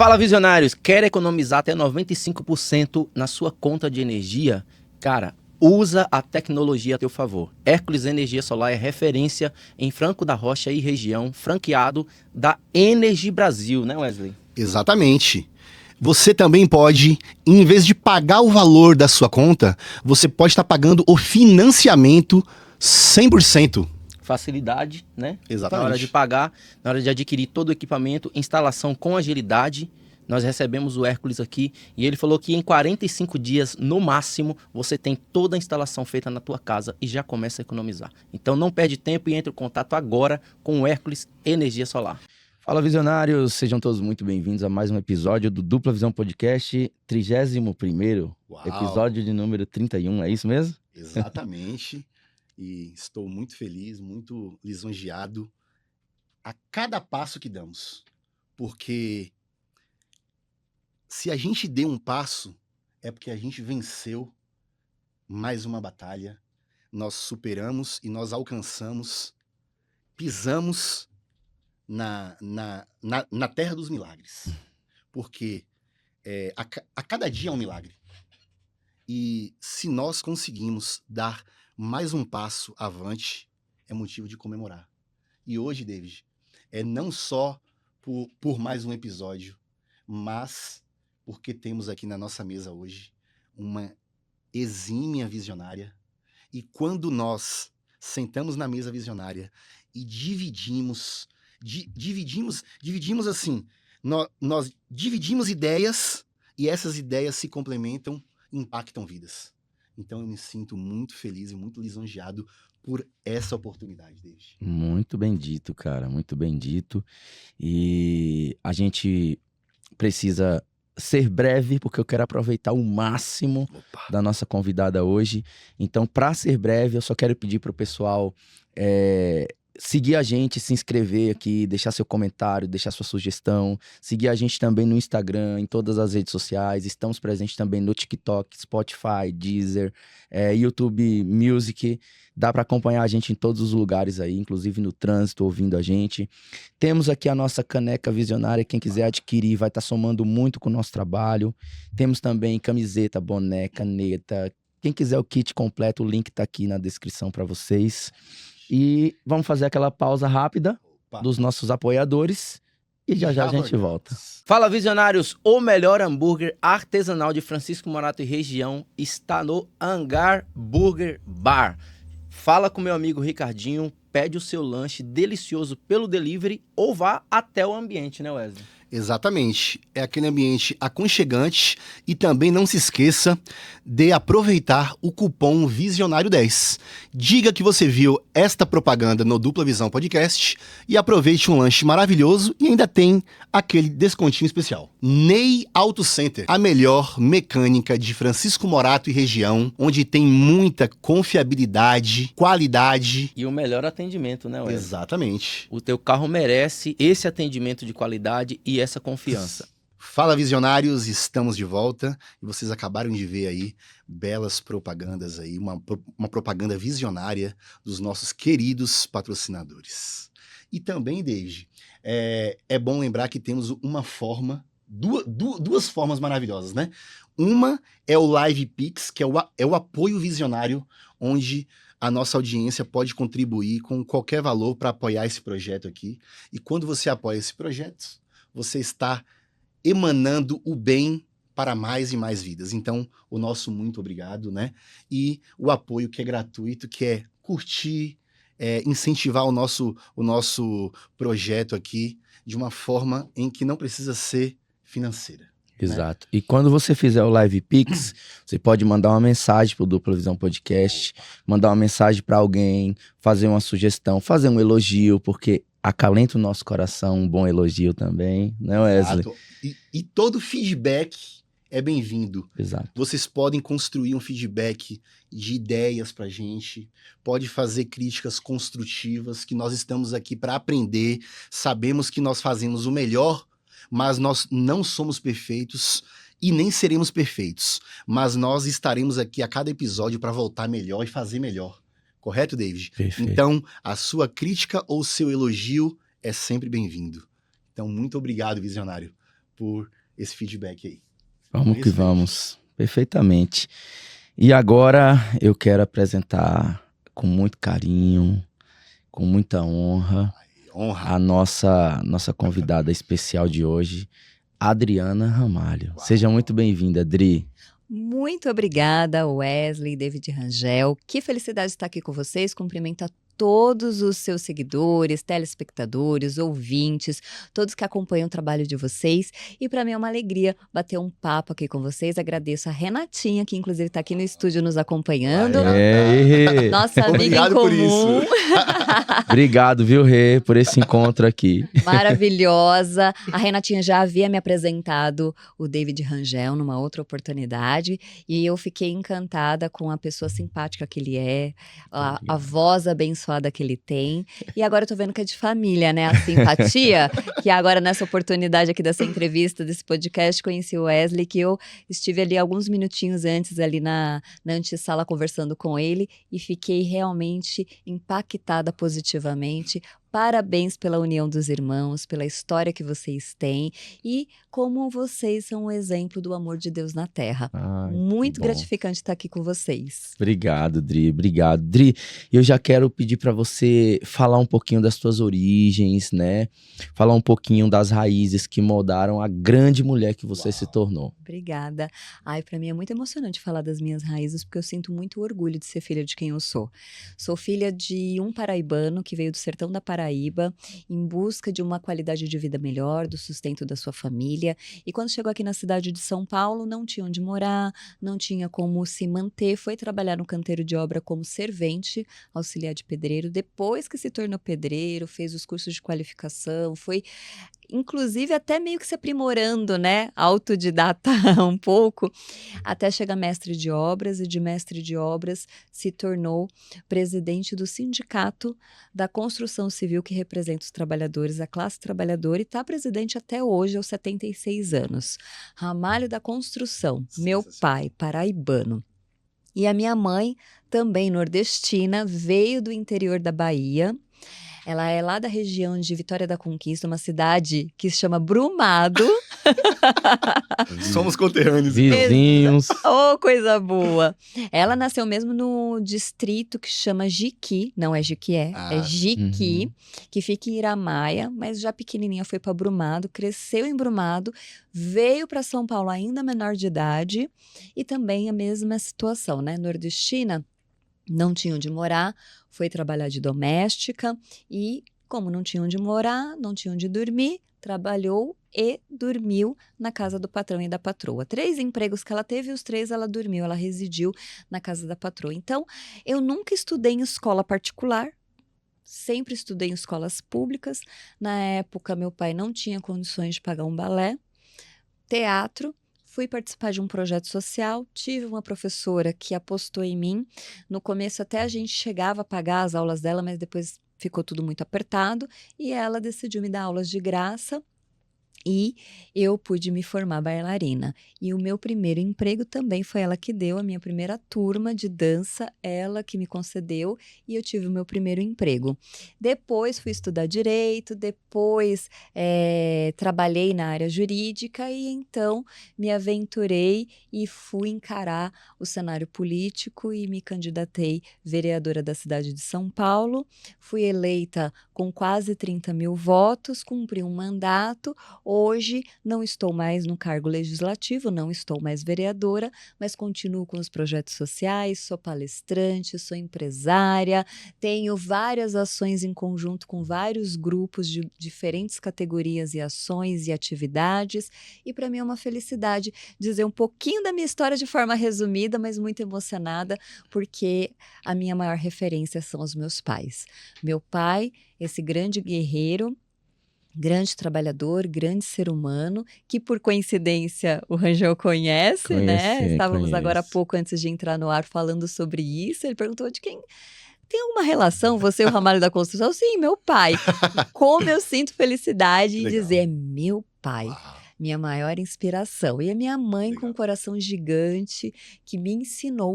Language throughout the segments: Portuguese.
Fala, visionários! Quer economizar até 95% na sua conta de energia? Cara, usa a tecnologia a teu favor. Hércules Energia Solar é referência em Franco da Rocha e região, franqueado da Energy Brasil, né, Wesley? Exatamente. Você também pode, em vez de pagar o valor da sua conta, você pode estar pagando o financiamento 100%. Facilidade, né? Exatamente. Na hora de pagar, na hora de adquirir todo o equipamento, instalação com agilidade. Nós recebemos o Hércules aqui e ele falou que em 45 dias, no máximo, você tem toda a instalação feita na tua casa e já começa a economizar. Então não perde tempo e entre em contato agora com o Hércules Energia Solar. Fala, visionários! Sejam todos muito bem-vindos a mais um episódio do Dupla Visão Podcast, 31º, episódio de número 31, é isso mesmo? Exatamente. E estou muito feliz, muito lisonjeado a cada passo que damos. Porque se a gente deu um passo, é porque a gente venceu mais uma batalha. Nós superamos e nós alcançamos, pisamos na terra dos milagres. Porque a cada dia é um milagre. E se nós conseguimos dar mais um passo avante, é motivo de comemorar. E hoje, David, é não só por mais um episódio, mas porque temos aqui na nossa mesa hoje uma exímia visionária. E quando nós sentamos na mesa visionária e dividimos assim, nós dividimos ideias e essas ideias se complementam e impactam vidas. Então eu me sinto muito feliz e muito lisonjeado por essa oportunidade, David. Muito bem dito, cara, muito bem dito. E a gente precisa ser breve, porque eu quero aproveitar o máximo da nossa convidada hoje. Então, para ser breve, eu só quero pedir para o pessoal seguir a gente, se inscrever aqui, deixar seu comentário, deixar sua sugestão, seguir a gente também no Instagram, em todas as redes sociais, estamos presentes também no TikTok, Spotify, Deezer, YouTube Music, dá para acompanhar a gente em todos os lugares aí, inclusive no trânsito, ouvindo a gente. Temos aqui a nossa caneca visionária, quem quiser adquirir vai estar somando muito com o nosso trabalho. Temos também camiseta, boné, caneta, quem quiser o kit completo, o link tá aqui na descrição para vocês. E vamos fazer aquela pausa rápida dos nossos apoiadores e já a gente volta. Fala, visionários! O melhor hambúrguer artesanal de Francisco Morato e região está no Hangar Burger Bar. Fala com meu amigo Ricardinho, pede o seu lanche delicioso pelo delivery ou vá até o ambiente, né, Wesley? Exatamente, é aquele ambiente aconchegante e também não se esqueça de aproveitar o cupom Visionário10. Diga que você viu esta propaganda no Dupla Visão Podcast e aproveite um lanche maravilhoso e ainda tem aquele descontinho especial. Ney Auto Center, a melhor mecânica de Francisco Morato e região, onde tem muita confiabilidade, qualidade e o melhor atendimento, né, Wesley? Exatamente. O teu carro merece esse atendimento de qualidade e essa confiança. Fala, visionários, estamos de volta e vocês acabaram de ver aí belas propagandas aí, uma propaganda visionária dos nossos queridos patrocinadores. E também, David, é bom lembrar que temos uma forma, duas formas maravilhosas, né? Uma é o Live Pix, que é o apoio visionário, onde a nossa audiência pode contribuir com qualquer valor para apoiar esse projeto aqui. E quando você apoia esse projeto, você está emanando o bem para mais e mais vidas. Então, o nosso muito obrigado, né? E o apoio que é gratuito, que é curtir, incentivar o nosso projeto aqui de uma forma em que não precisa ser financeira. Exato. Né? E quando você fizer o Live Pix, você pode mandar uma mensagem pro Dupla Visão Podcast, mandar uma mensagem para alguém, fazer uma sugestão, fazer um elogio, porque acalenta o nosso coração, um bom elogio também, né, Wesley? Exato. E todo feedback é bem-vindo. Exato. Vocês podem construir um feedback de ideias pra gente, pode fazer críticas construtivas, que nós estamos aqui para aprender, sabemos que nós fazemos o melhor, mas nós não somos perfeitos e nem seremos perfeitos, mas nós estaremos aqui a cada episódio para voltar melhor e fazer melhor. Correto, David? Perfeito. Então, a sua crítica ou seu elogio é sempre bem-vindo. Então, muito obrigado, visionário, por esse feedback aí. Vamos É que isso aí. vamos. Perfeitamente. E agora eu quero apresentar com muito carinho, com muita honra, Honra. a nossa convidada especial de hoje, Adriana Ramalho. Uau. Seja muito bem-vinda, Adri. Muito obrigada, Wesley, David Rangel. Que felicidade estar aqui com vocês. Cumprimento a todos os seus seguidores, telespectadores, ouvintes, todos que acompanham o trabalho de vocês. E para mim é uma alegria bater um papo aqui com vocês. Agradeço a Renatinha, que inclusive está aqui no estúdio nos acompanhando. É, Nossa amiga em Obrigado por comum. isso. Obrigado, viu, Rê, por esse encontro aqui. Maravilhosa. A Renatinha já havia me apresentado o David Rangel numa outra oportunidade e eu fiquei encantada com a pessoa simpática que ele é, a voz abençoada que ele tem. E agora eu tô vendo que é de família, né? A simpatia. Que agora nessa oportunidade aqui dessa entrevista, desse podcast, conheci o Wesley, que eu estive ali alguns minutinhos antes ali na antessala conversando com ele e fiquei realmente impactada positivamente. Parabéns pela união dos irmãos, pela história que vocês têm e como vocês são um exemplo do amor de Deus na Terra. Ai, Muito que bom. gratificante estar aqui com vocês. Obrigado, Dri. Obrigado. Dri, eu já quero pedir para você falar um pouquinho das suas origens, né? Falar um pouquinho das raízes que moldaram a grande mulher que você se tornou. Obrigada. Ai, para mim é muito emocionante falar das minhas raízes, porque eu sinto muito orgulho de ser filha de quem eu sou. Sou filha de um paraibano que veio do sertão da Paraíba em busca de uma qualidade de vida melhor, do sustento da sua família. E quando chegou aqui na cidade de São Paulo, não tinha onde morar, não tinha como se manter, foi trabalhar no canteiro de obra como servente, auxiliar de pedreiro. Depois que se tornou pedreiro, fez os cursos de qualificação, foi inclusive até meio que se aprimorando, né, autodidata um pouco, até chegar mestre de obras e de mestre de obras se tornou presidente do sindicato da construção civil que representa os trabalhadores, a classe trabalhadora, e está presidente até hoje aos 76 anos. Ramalho da Construção, meu pai, paraibano. E a minha mãe, também nordestina, veio do interior da Bahia. Ela é lá da região de Vitória da Conquista, uma cidade que se chama Brumado. Somos conterrâneos. Vizinhos. Oh, coisa boa! Ela nasceu mesmo no distrito que chama Jiqui, não é Jiquié, é Jiqui, que fica em Iramaia, mas já pequenininha foi para Brumado, cresceu em Brumado, veio para São Paulo ainda menor de idade e também a mesma situação, né? Nordestina, não tinha onde morar, foi trabalhar de doméstica e, como não tinha onde morar, não tinha onde dormir, trabalhou e dormiu na casa do patrão e da patroa. 3 empregos que ela teve, os 3 ela dormiu, ela residiu na casa da patroa. Então, eu nunca estudei em escola particular, sempre estudei em escolas públicas. Na época, meu pai não tinha condições de pagar um balé, teatro. Fui participar de um projeto social, tive uma professora que apostou em mim. No começo até a gente chegava a pagar as aulas dela, mas depois ficou tudo muito apertado e ela decidiu me dar aulas de graça. E eu pude me formar bailarina. E o meu primeiro emprego também foi ela que deu, a minha primeira turma de dança, ela que me concedeu, e eu tive o meu primeiro emprego. Depois fui estudar direito, depois trabalhei na área jurídica e então me aventurei e fui encarar o cenário político e me candidatei vereadora da cidade de São Paulo. Fui eleita com quase 30 mil votos, cumpri um mandato. Hoje não estou mais no cargo legislativo, não estou mais vereadora, mas continuo com os projetos sociais, sou palestrante, sou empresária, tenho várias ações em conjunto com vários grupos de diferentes categorias e ações e atividades, e para mim é uma felicidade dizer um pouquinho da minha história de forma resumida, mas muito emocionada, porque a minha maior referência são os meus pais. Meu pai, esse grande guerreiro, grande trabalhador, grande ser humano, que por coincidência o Rangel conhece, né? Estávamos agora há pouco, antes de entrar no ar, falando sobre isso. Ele perguntou de quem tem alguma relação, você e o Ramalho da Construção? Sim, meu pai. Como eu sinto felicidade em dizer, meu pai. Minha maior inspiração. E a minha mãe com um coração gigante que me ensinou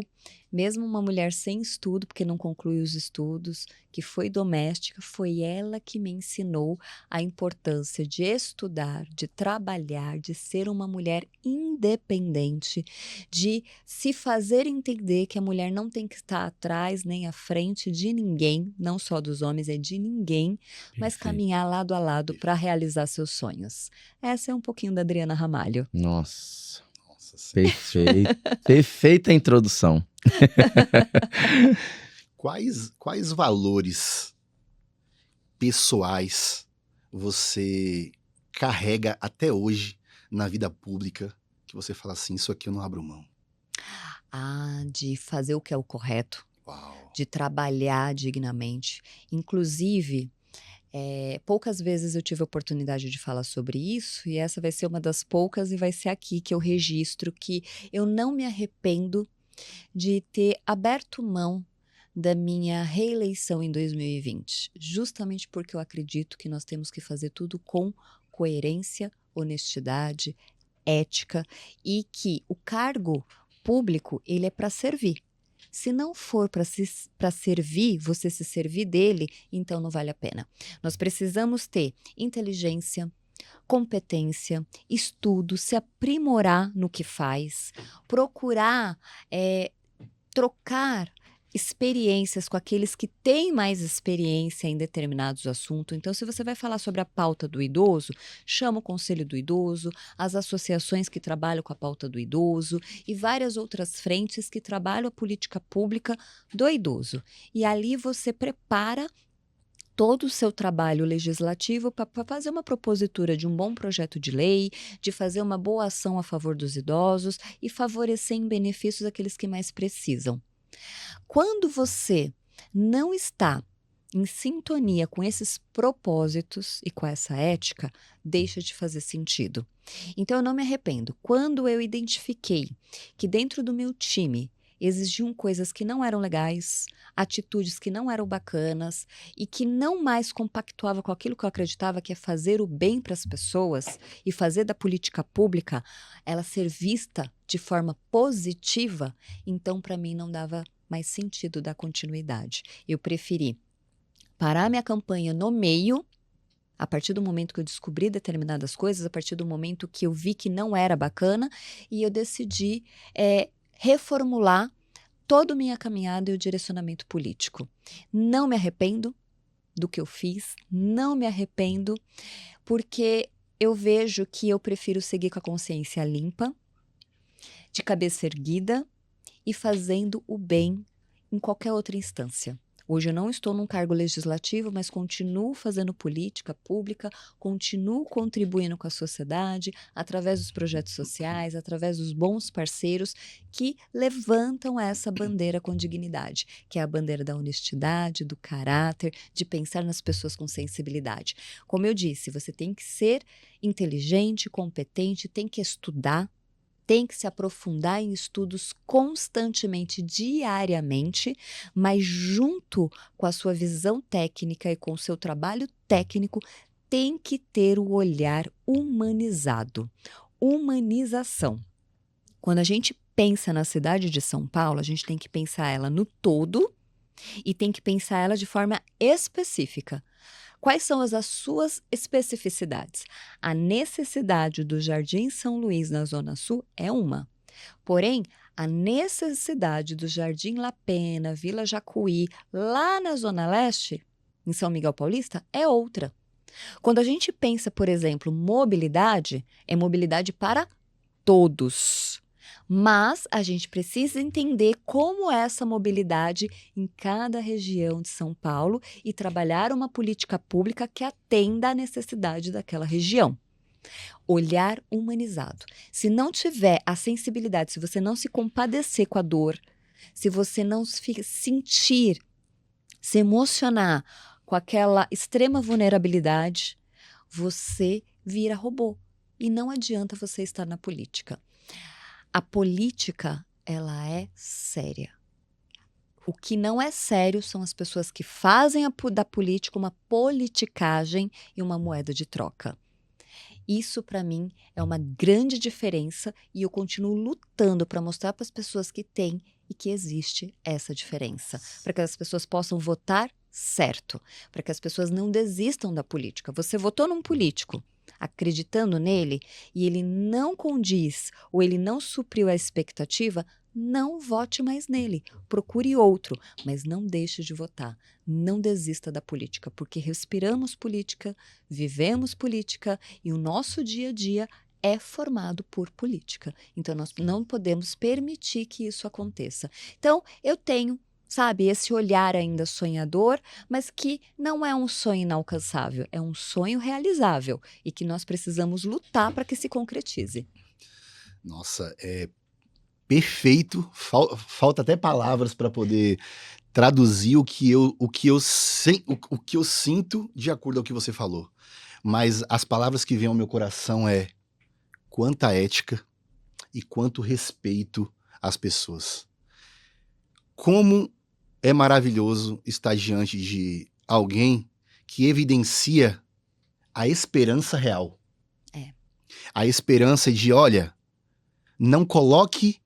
Mesmo uma mulher sem estudo, porque não concluiu os estudos, que foi doméstica, foi ela que me ensinou a importância de estudar, de trabalhar, de ser uma mulher independente, de se fazer entender que a mulher não tem que estar atrás nem à frente de ninguém, não só dos homens, é de ninguém, mas Perfeito. caminhar lado a lado para realizar seus sonhos. Essa é um pouquinho da Adriana Ramalho. Nossa, Nossa Senhora. perfeito. Perfeita a introdução. Quais valores pessoais você carrega até hoje na vida pública que você fala assim, isso aqui eu não abro mão? De fazer o que é o correto, Uau. de trabalhar dignamente. Inclusive, poucas vezes eu tive a oportunidade de falar sobre isso, e essa vai ser uma das poucas, e vai ser aqui que eu registro que eu não me arrependo de ter aberto mão da minha reeleição em 2020, justamente porque eu acredito que nós temos que fazer tudo com coerência, honestidade, ética, e que o cargo público, ele é para servir. Se não for para servir, você se servir dele, então não vale a pena. Nós precisamos ter inteligência, competência, estudo, se aprimorar no que faz, procurar trocar experiências com aqueles que têm mais experiência em determinados assuntos. Então, se você vai falar sobre a pauta do idoso, chama o Conselho do Idoso, as associações que trabalham com a pauta do idoso e várias outras frentes que trabalham a política pública do idoso. E ali você prepara todo o seu trabalho legislativo para fazer uma propositura de um bom projeto de lei, de fazer uma boa ação a favor dos idosos e favorecer em benefícios aqueles que mais precisam. Quando você não está em sintonia com esses propósitos e com essa ética, deixa de fazer sentido. Então, eu não me arrependo. Quando eu identifiquei que dentro do meu time exigiam coisas que não eram legais, atitudes que não eram bacanas e que não mais compactuava com aquilo que eu acreditava que é fazer o bem para as pessoas e fazer da política pública ela ser vista de forma positiva, então para mim não dava mais sentido dar continuidade. Eu preferi parar minha campanha no meio, a partir do momento que eu descobri determinadas coisas, a partir do momento que eu vi que não era bacana, e eu decidi reformular toda a minha caminhada e o direcionamento político. Não me arrependo do que eu fiz, não me arrependo, porque eu vejo que eu prefiro seguir com a consciência limpa, de cabeça erguida e fazendo o bem em qualquer outra instância. Hoje eu não estou num cargo legislativo, mas continuo fazendo política pública, continuo contribuindo com a sociedade, através dos projetos sociais, através dos bons parceiros que levantam essa bandeira com dignidade, que é a bandeira da honestidade, do caráter, de pensar nas pessoas com sensibilidade. Como eu disse, você tem que ser inteligente, competente, tem que estudar, tem que se aprofundar em estudos constantemente, diariamente, mas junto com a sua visão técnica e com o seu trabalho técnico, tem que ter o olhar humanizado. Humanização. Quando a gente pensa na cidade de São Paulo, a gente tem que pensar ela no todo e tem que pensar ela de forma específica. Quais são as suas especificidades? A necessidade do Jardim São Luís na Zona Sul é uma. Porém, a necessidade do Jardim La Pena, Vila Jacuí, lá na Zona Leste, em São Miguel Paulista, é outra. Quando a gente pensa, por exemplo, mobilidade, é mobilidade para todos. Mas a gente precisa entender como é essa mobilidade em cada região de São Paulo e trabalhar uma política pública que atenda à necessidade daquela região. Olhar humanizado. Se não tiver a sensibilidade, se você não se compadecer com a dor, se você não sentir, se emocionar com aquela extrema vulnerabilidade, você vira robô. E não adianta você estar na política. A política, ela é séria. O que não é sério são as pessoas que fazem da política uma politicagem e uma moeda de troca. Isso, para mim, é uma grande diferença e eu continuo lutando para mostrar para as pessoas que tem e que existe essa diferença. Para que as pessoas possam votar certo. Para que as pessoas não desistam da política. Você votou num político acreditando nele e ele não condiz ou ele não supriu a expectativa, não vote mais nele. Procure outro, mas não deixe de votar. Não desista da política, porque respiramos política, vivemos política e o nosso dia a dia é formado por política. Então, nós não podemos permitir que isso aconteça. Então, eu tenho, sabe, esse olhar ainda sonhador, mas que não é um sonho inalcançável, é um sonho realizável e que nós precisamos lutar para que se concretize. Nossa, é perfeito. Falta até palavras para poder traduzir o que eu sinto de acordo ao que você falou. Mas as palavras que vêm ao meu coração é quanta ética e quanto respeito às pessoas. Como é maravilhoso estar diante de alguém que evidencia a esperança real. É. A esperança de, olha, não coloque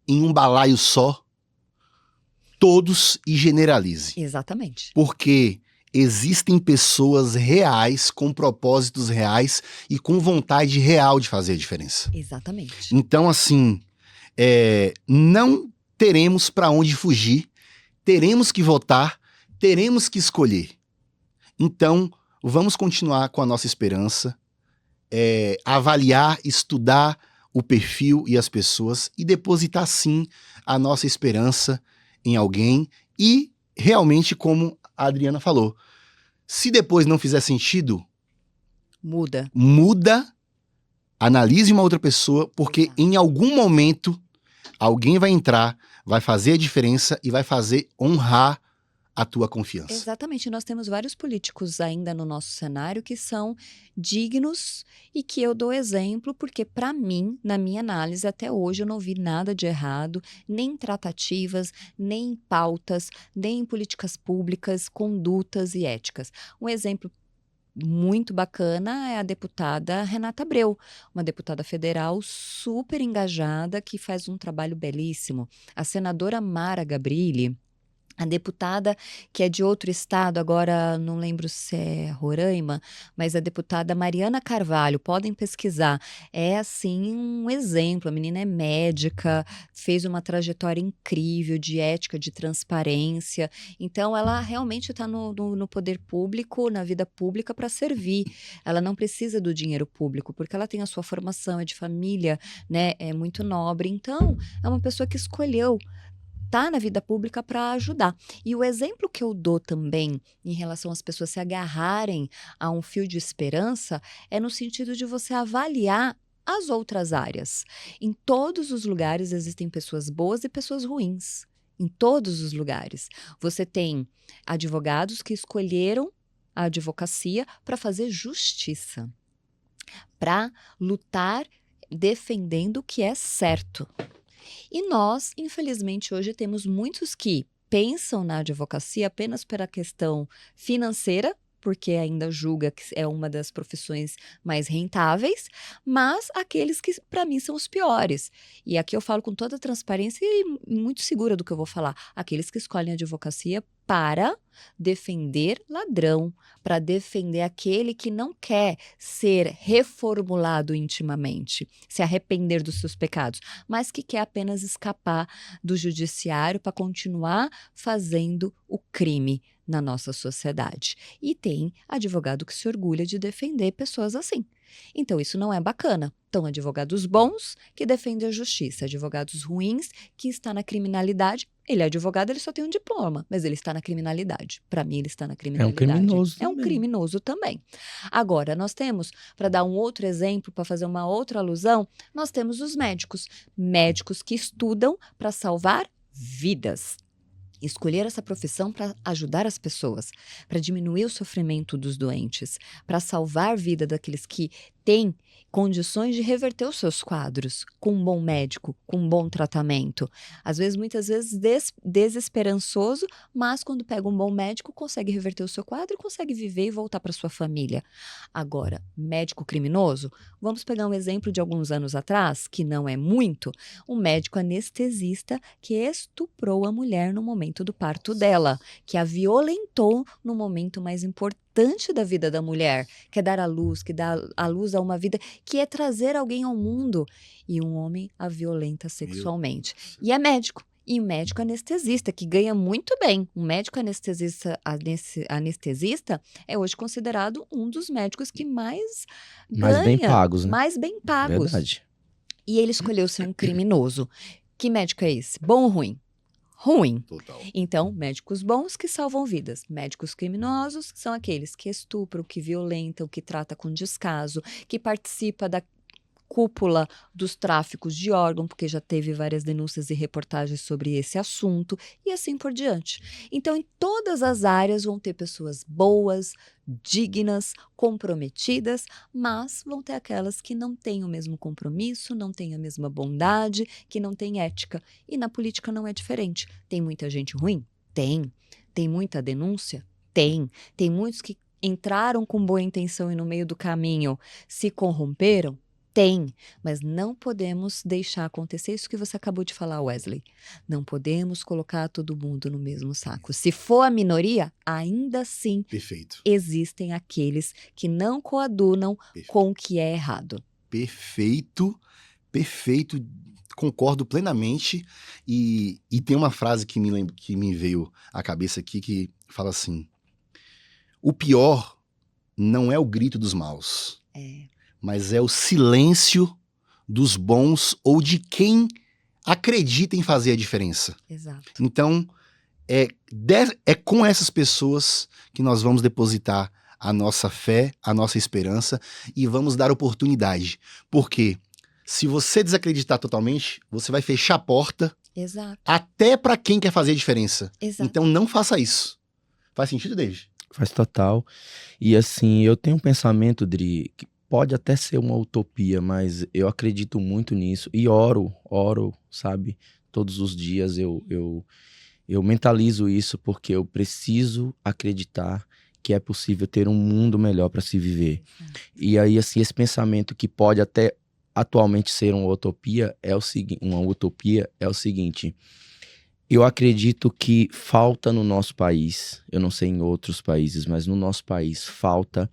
em um balaio só todos e generalize. Exatamente. Porque existem pessoas reais, com propósitos reais e com vontade real de fazer a diferença. Exatamente. Então, assim, não teremos para onde fugir, teremos que votar, teremos que escolher. Então, vamos continuar com a nossa esperança, avaliar, estudar o perfil e as pessoas e depositar, sim, a nossa esperança em alguém e, realmente, como a Adriana falou, se depois não fizer sentido, muda, analise uma outra pessoa, porque em algum momento alguém vai entrar, vai fazer a diferença e vai fazer honrar a tua confiança. Exatamente. Nós temos vários políticos ainda no nosso cenário que são dignos e que eu dou exemplo porque, para mim, na minha análise, até hoje eu não vi nada de errado, nem em tratativas, nem em pautas, nem em políticas públicas, condutas e éticas. Um exemplo muito bacana é a deputada Renata Abreu, uma deputada federal super engajada que faz um trabalho belíssimo. A senadora Mara Gabrilli, a deputada que é de outro estado, agora não lembro se é Roraima, mas a deputada Mariana Carvalho, podem pesquisar, é assim um exemplo, a menina é médica, fez uma trajetória incrível de ética, de transparência, então ela realmente está no poder público, na vida pública para servir, ela não precisa do dinheiro público, porque ela tem a sua formação, é de família, né, é muito nobre, então é uma pessoa que escolheu tá na vida pública para ajudar. E o exemplo que eu dou também em relação às pessoas se agarrarem a um fio de esperança é no sentido de você avaliar as outras áreas. Em todos os lugares existem pessoas boas e pessoas ruins. Em todos os lugares. Você tem advogados que escolheram a advocacia para fazer justiça, para lutar defendendo o que é certo. E nós, infelizmente, hoje temos muitos que pensam na advocacia apenas pela questão financeira, porque ainda julga que é uma das profissões mais rentáveis, mas aqueles que, para mim, são os piores. E aqui eu falo com toda transparência e muito segura do que eu vou falar. Aqueles que escolhem a advocacia para defender ladrão, para defender aquele que não quer ser reformulado intimamente, se arrepender dos seus pecados, mas que quer apenas escapar do judiciário para continuar fazendo o crime na nossa sociedade. E tem advogado que se orgulha de defender pessoas assim. Então, isso não é bacana. Então, advogados bons que defendem a justiça, advogados ruins que estão na criminalidade. Ele é advogado, ele só tem um diploma, mas ele está na criminalidade. Para mim, ele está na criminalidade. É um criminoso também. É um criminoso também. Agora, nós temos, para dar um outro exemplo, para fazer uma outra alusão, nós temos os médicos. Médicos que estudam para salvar vidas. Escolher essa profissão para ajudar as pessoas, para diminuir o sofrimento dos doentes, para salvar a vida daqueles que tem condições de reverter os seus quadros com um bom médico, com um bom tratamento. Às vezes, muitas vezes, desesperançoso, mas quando pega um bom médico, consegue reverter o seu quadro e consegue viver e voltar para sua família. Agora, médico criminoso, vamos pegar um exemplo de alguns anos atrás, que não é muito, um médico anestesista que estuprou a mulher no momento do parto dela, que a violentou no momento mais importante da vida da mulher, que é dar à luz, que dá à luz a uma vida, que é trazer alguém ao mundo, e um homem a violenta sexualmente. E é médico. E um médico anestesista, que ganha muito bem. Um médico anestesista é hoje considerado um dos médicos que mais Mais bem ganha, pagos, né? mais bem pagos. Verdade. E ele escolheu ser um criminoso. Que médico é esse? Bom ou ruim? Ruim. Total. Então, médicos bons que salvam vidas. Médicos criminosos são aqueles que estupram, que violentam, que tratam com descaso, que participa da cúpula dos tráficos de órgão, porque já teve várias denúncias e reportagens sobre esse assunto, e assim por diante. Então, em todas as áreas vão ter pessoas boas, dignas, comprometidas, mas vão ter aquelas que não têm o mesmo compromisso, não têm a mesma bondade, que não têm ética. E na política não é diferente. Tem muita gente ruim? Tem. Tem muita denúncia? Tem. Tem muitos que entraram com boa intenção e no meio do caminho se corromperam? Tem, mas não podemos deixar acontecer isso que você acabou de falar, Wesley. Não podemos colocar todo mundo no mesmo saco. Se for a minoria, ainda assim Perfeito. existem aqueles que não coadunam com o que é errado. Perfeito, perfeito. Concordo plenamente. E tem uma frase que me veio à cabeça aqui que fala assim: o pior não é o grito dos maus. Mas é o silêncio dos bons ou de quem acredita em fazer a diferença. Exato. Então, é com essas pessoas que nós vamos depositar a nossa fé, a nossa esperança e vamos dar oportunidade. Porque se você desacreditar totalmente, você vai fechar a porta. Exato. Até para quem quer fazer a diferença. Exato. Então, não faça isso. Faz sentido, David? Faz total. E assim, eu tenho um pensamento, Dri, que pode até ser uma utopia, mas eu acredito muito nisso. E oro, sabe? Todos os dias eu mentalizo isso porque eu preciso acreditar que é possível ter um mundo melhor para se viver. E aí, assim, esse pensamento que pode até atualmente ser uma utopia é o seguinte: eu acredito que falta no nosso país, eu não sei em outros países, mas no nosso país falta,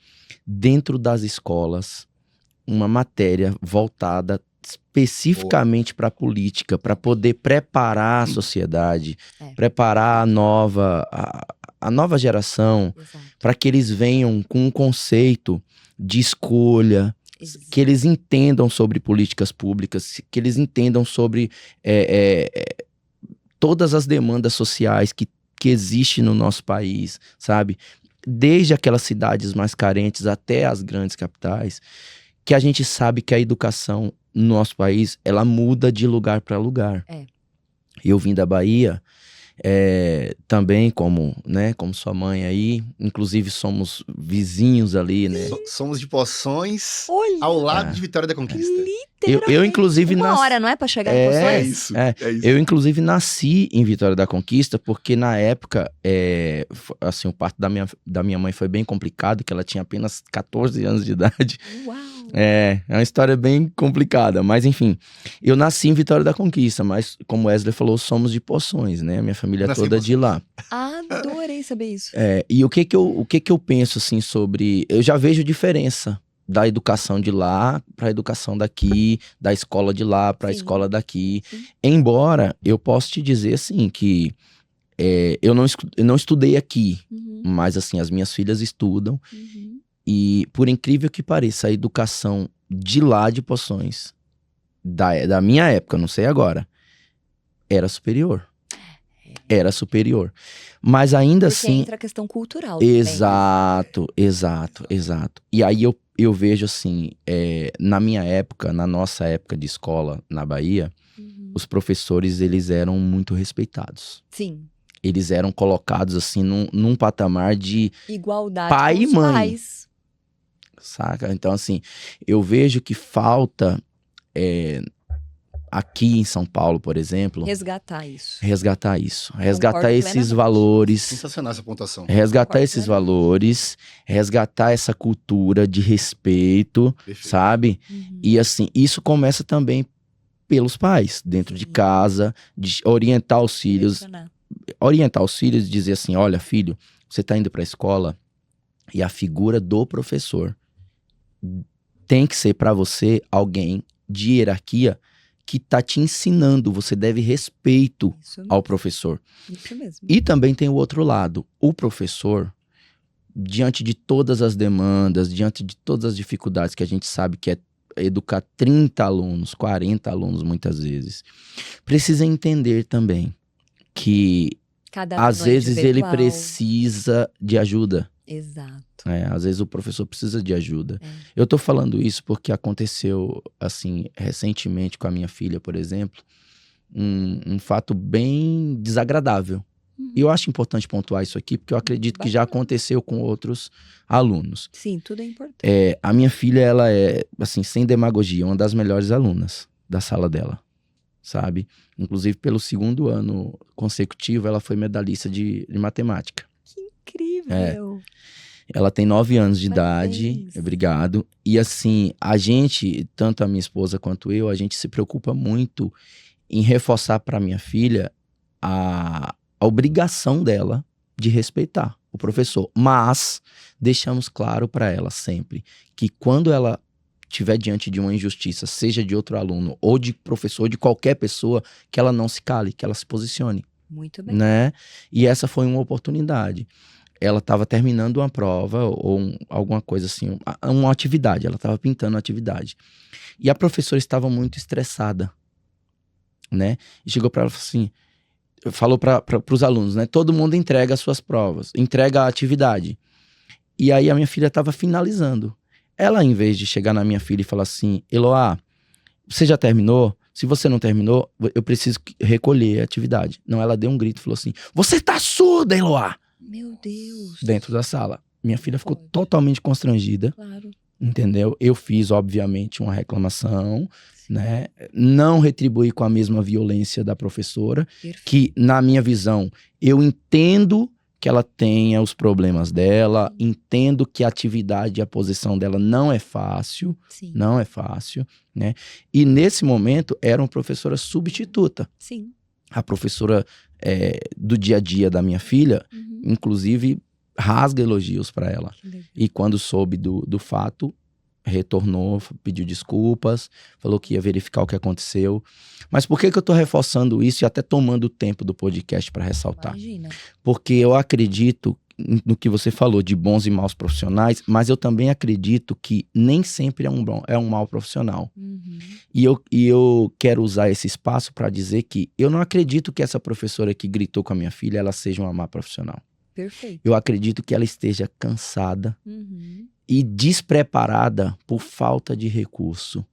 dentro das escolas, uma matéria voltada especificamente para a política, para poder preparar a sociedade, preparar a nova geração, para que eles venham com um conceito de escolha, que eles entendam sobre políticas públicas, que eles entendam sobre todas as demandas sociais que existem no nosso país, sabe? Desde aquelas cidades mais carentes até as grandes capitais, que a gente sabe que a educação no nosso país, ela muda de lugar para lugar. Eu vim da Bahia, também como sua mãe aí, inclusive somos vizinhos ali, né? Somos de Poções, Olha, ao lado de Vitória da Conquista. Eu inclusive uma hora, não é, para chegar em Poções? É isso. Eu inclusive nasci em Vitória da Conquista porque na época, assim, o parto da minha mãe foi bem complicado, que ela tinha apenas 14 anos de idade. Uau! É uma história bem complicada, mas enfim, eu nasci em Vitória da Conquista, mas como Wesley falou, somos de Poções, né? Minha família é toda de lá. Adorei saber isso. E o que que eu penso, assim, sobre... Eu já vejo diferença da educação de lá para a educação daqui, da escola de lá para a escola daqui. Sim. Embora eu possa te dizer, assim, que eu não estudei aqui, mas, assim, as minhas filhas estudam. E, por incrível que pareça, a educação de lá de Poções, da minha época, não sei agora, era superior. Era superior. Mas ainda Porque assim... entra a questão cultural. Exato. E aí eu vejo assim, na minha época, na nossa época de escola na Bahia, os professores, eles eram muito respeitados. Sim. Eles eram colocados assim num patamar de igualdade pai com e os mãe. pais. saca? Então, assim, eu vejo que falta, aqui em São Paulo, por exemplo... Resgatar isso. Resgatar Concordo esses plenamente. valores... Sensacional essa pontuação. Resgatar Concordo esses plenamente. valores, resgatar essa cultura de respeito, Perfeito. sabe? E assim, isso começa também pelos pais, dentro de Sim. casa, de orientar os filhos, e dizer assim, olha, filho, você tá indo pra escola e a figura do professor tem que ser pra você alguém de hierarquia que tá te ensinando, você deve respeito Isso ao mesmo. professor. Isso mesmo. E também tem o outro lado, o professor, diante de todas as demandas, diante de todas as dificuldades que a gente sabe que é educar 30 alunos, 40 alunos muitas vezes, precisa entender também que Cada às aluno é vezes ele individual. precisa de ajuda. Exato. Às vezes o professor precisa de ajuda. É. Eu tô falando isso porque aconteceu, assim, recentemente com a minha filha, por exemplo, um fato bem desagradável. E eu acho importante pontuar isso aqui, porque eu acredito que já Bacana. aconteceu com outros alunos. Sim, tudo é importante. A minha filha, ela é, assim, sem demagogia, uma das melhores alunas da sala dela, sabe? Inclusive, pelo 2º ano consecutivo, ela foi medalhista de matemática. Que incrível. Ela tem 9 anos de idade, Parabéns. obrigado. E assim, a gente, tanto a minha esposa quanto eu, a gente se preocupa muito em reforçar para minha filha a obrigação dela de respeitar o professor. Mas deixamos claro para ela sempre que quando ela estiver diante de uma injustiça, seja de outro aluno ou de professor, de qualquer pessoa, que ela não se cale, que ela se posicione, Muito bem. né? E essa foi uma oportunidade. Ela estava terminando uma prova ou alguma coisa assim, uma atividade, ela estava pintando uma atividade. E a professora estava muito estressada, né? E chegou para ela e falou assim, falou para os alunos, né? Todo mundo entrega as suas provas, entrega a atividade. E aí a minha filha estava finalizando. Ela, em vez de chegar na minha filha e falar assim, Eloá, você já terminou? Se você não terminou, eu preciso recolher a atividade. Não, ela deu um grito e falou assim, você tá surda, Eloá! Meu Deus. Dentro da sala. Minha filha ficou Pode. totalmente constrangida, Claro. entendeu? Eu fiz, obviamente, uma reclamação, né? Não retribuí com a mesma violência da professora, Perfeito. que, na minha visão, eu entendo que ela tenha os problemas dela, entendo que a atividade e a posição dela não é fácil, Sim. não é fácil, né? E nesse momento era uma professora substituta. Sim. A professora do dia a dia da minha filha, inclusive, rasga elogios para ela. Que legal. E quando soube do fato, retornou, pediu desculpas, falou que ia verificar o que aconteceu. Mas por que eu tô reforçando isso e até tomando o tempo do podcast para ressaltar? Imagina. Porque eu acredito no que você falou de bons e maus profissionais, mas eu também acredito que nem sempre é um mau profissional. E eu quero usar esse espaço para dizer que eu não acredito que essa professora que gritou com a minha filha, ela seja uma má profissional. Perfeito. Eu acredito que ela esteja cansada e despreparada por falta de recurso.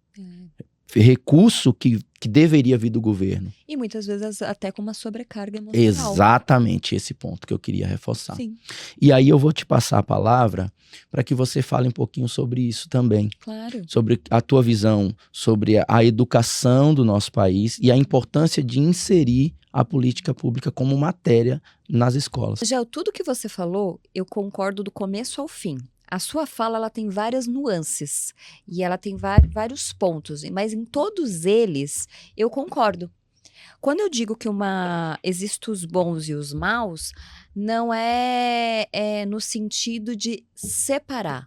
Recurso que deveria vir do governo. E muitas vezes até com uma sobrecarga emocional. Exatamente esse ponto que eu queria reforçar. Sim, E aí eu vou te passar a palavra para que você fale um pouquinho sobre isso também. claro. Sobre a tua visão, sobre a educação do nosso país e a importância de inserir a política pública como matéria nas escolas. Já tudo que você falou, eu concordo do começo ao fim. A sua fala, ela tem várias nuances e ela tem vários pontos, mas em todos eles eu concordo. Quando eu digo que existem os bons e os maus, não é no sentido de separar.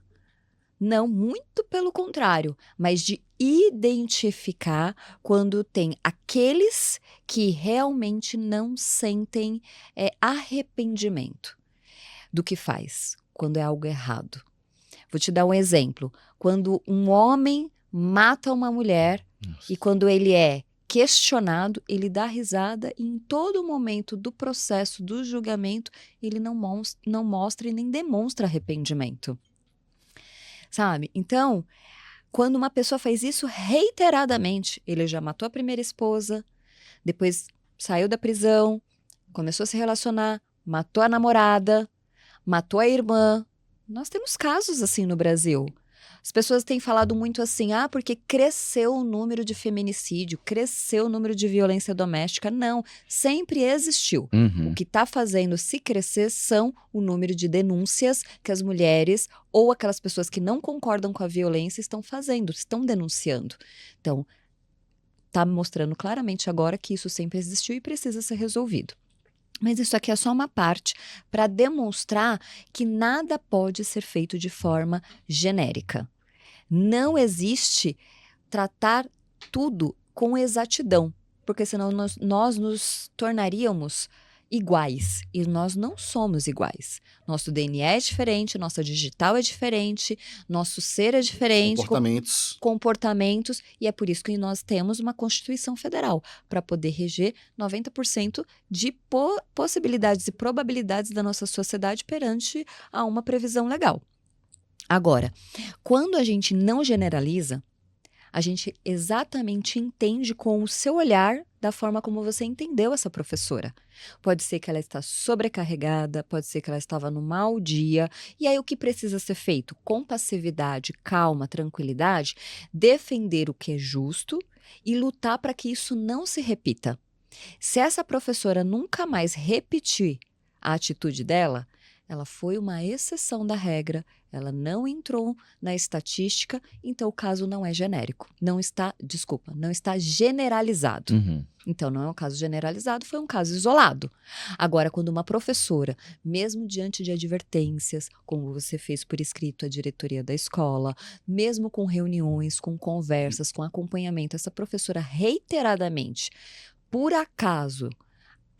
Não, muito pelo contrário, mas de identificar quando tem aqueles que realmente não sentem arrependimento do que faz, quando é algo errado. Vou te dar um exemplo. Quando um homem mata uma mulher e quando ele é questionado, ele dá risada e em todo momento do processo, do julgamento, ele não mostra e nem demonstra arrependimento. Sabe? Então, quando uma pessoa faz isso reiteradamente, ele já matou a primeira esposa, depois saiu da prisão, começou a se relacionar, matou a namorada, matou a irmã. Nós temos casos assim no Brasil. As pessoas têm falado muito assim, porque cresceu o número de feminicídio, cresceu o número de violência doméstica. Não, sempre existiu. O que está fazendo se crescer são o número de denúncias que as mulheres ou aquelas pessoas que não concordam com a violência estão fazendo, estão denunciando. Então, está mostrando claramente agora que isso sempre existiu e precisa ser resolvido. Mas isso aqui é só uma parte para demonstrar que nada pode ser feito de forma genérica. Não existe tratar tudo com exatidão, porque senão nós nos tornaríamos iguais, e nós não somos iguais. Nosso DNA é diferente, nossa digital é diferente, nosso ser é diferente. Comportamentos, e é por isso que nós temos uma Constituição Federal, para poder reger 90% de possibilidades e probabilidades da nossa sociedade perante a uma previsão legal. Agora, quando a gente não generaliza, a gente exatamente entende com o seu olhar da forma como você entendeu essa professora. Pode ser que ela está sobrecarregada, pode ser que ela estava no mau dia, e aí o que precisa ser feito? Com passividade, calma, tranquilidade, defender o que é justo e lutar para que isso não se repita. Se essa professora nunca mais repetir a atitude dela, ela foi uma exceção da regra, ela não entrou na estatística, então o caso não é genérico. Não está generalizado. Então, não é um caso generalizado, foi um caso isolado. Agora, quando uma professora, mesmo diante de advertências, como você fez por escrito à diretoria da escola, mesmo com reuniões, com conversas, com acompanhamento, essa professora reiteradamente, por acaso,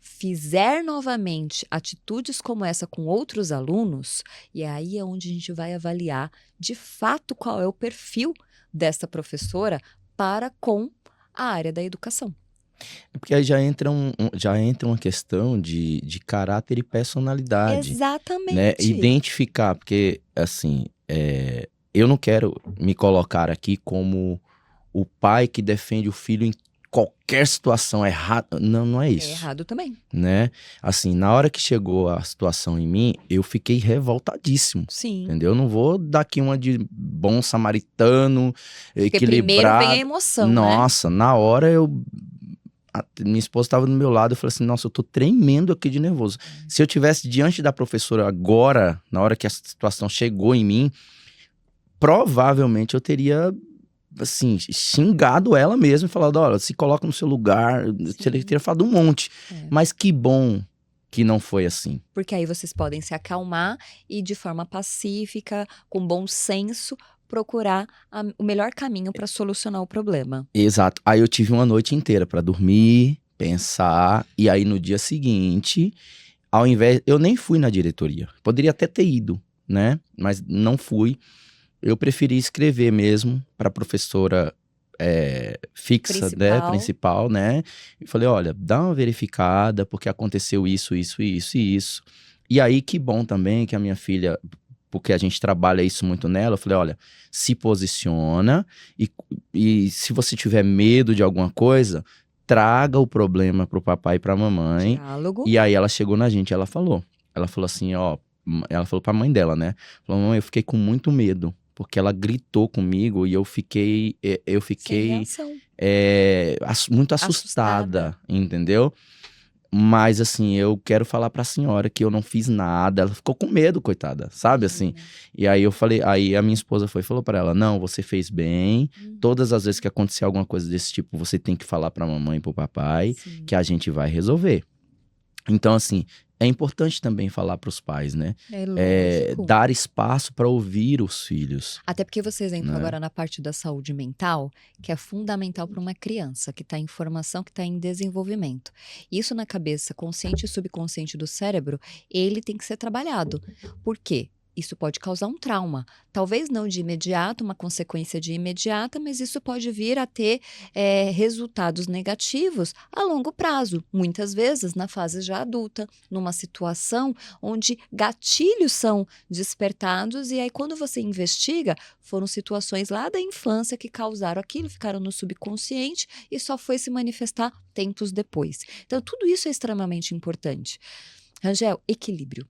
fizer novamente atitudes como essa com outros alunos, e aí é onde a gente vai avaliar de fato qual é o perfil dessa professora para com a área da educação. É porque aí já entra uma questão de caráter e personalidade. Exatamente. Né? Identificar, porque assim, eu não quero me colocar aqui como o pai que defende o filho em qualquer situação. Errado. Não é isso. É errado também. Né? Assim, na hora que chegou a situação em mim, eu fiquei revoltadíssimo. Sim. Entendeu? Eu não vou dar aqui uma de bom samaritano, porque equilibrado. Primeiro vem a emoção, Nossa, né? Na hora minha esposa estava do meu lado, eu falei assim, nossa, eu tô tremendo aqui de nervoso. Se eu tivesse diante da professora agora, na hora que a situação chegou em mim, provavelmente eu teria, assim, xingado ela mesmo e falado, olha, se coloca no seu lugar, eu teria falado um monte. Mas que bom que não foi assim. Porque aí vocês podem se acalmar e de forma pacífica, com bom senso, procurar o melhor caminho para solucionar o problema. Exato. Aí eu tive uma noite inteira para dormir, pensar, e aí no dia seguinte, ao invés... Eu nem fui na diretoria. Poderia até ter ido, né? Mas não fui. Eu preferi escrever mesmo para a professora fixa, principal, né? E falei, olha, dá uma verificada, porque aconteceu isso. E aí, que bom também que a minha filha... porque a gente trabalha isso muito nela, eu falei, olha, se posiciona e se você tiver medo de alguma coisa, traga o problema pro papai e pra mamãe. Diálogo. E aí ela chegou na gente, ela falou assim, ela falou pra mãe dela, né? Falou, mamãe, eu fiquei com muito medo, porque ela gritou comigo e eu fiquei muito assustada, entendeu? Mas, assim, eu quero falar pra senhora que eu não fiz nada. Ela ficou com medo, coitada, sabe, assim? E aí eu falei, aí a minha esposa falou pra ela, não, você fez bem. Todas as vezes que acontecer alguma coisa desse tipo, você tem que falar pra mamãe e pro papai, que a gente vai resolver. Então, assim, é importante também falar pros pais, né? Dar espaço para ouvir os filhos. Até porque vocês entram agora na parte da saúde mental, que é fundamental para uma criança que está em formação, que está em desenvolvimento. Isso na cabeça consciente e subconsciente do cérebro, ele tem que ser trabalhado. Por quê? Isso pode causar um trauma. Talvez não de imediato, uma consequência de imediata, mas isso pode vir a ter resultados negativos a longo prazo. Muitas vezes na fase já adulta, numa situação onde gatilhos são despertados e aí quando você investiga, foram situações lá da infância que causaram aquilo, ficaram no subconsciente e só foi se manifestar tempos depois. Então tudo isso é extremamente importante. Rangel, equilíbrio.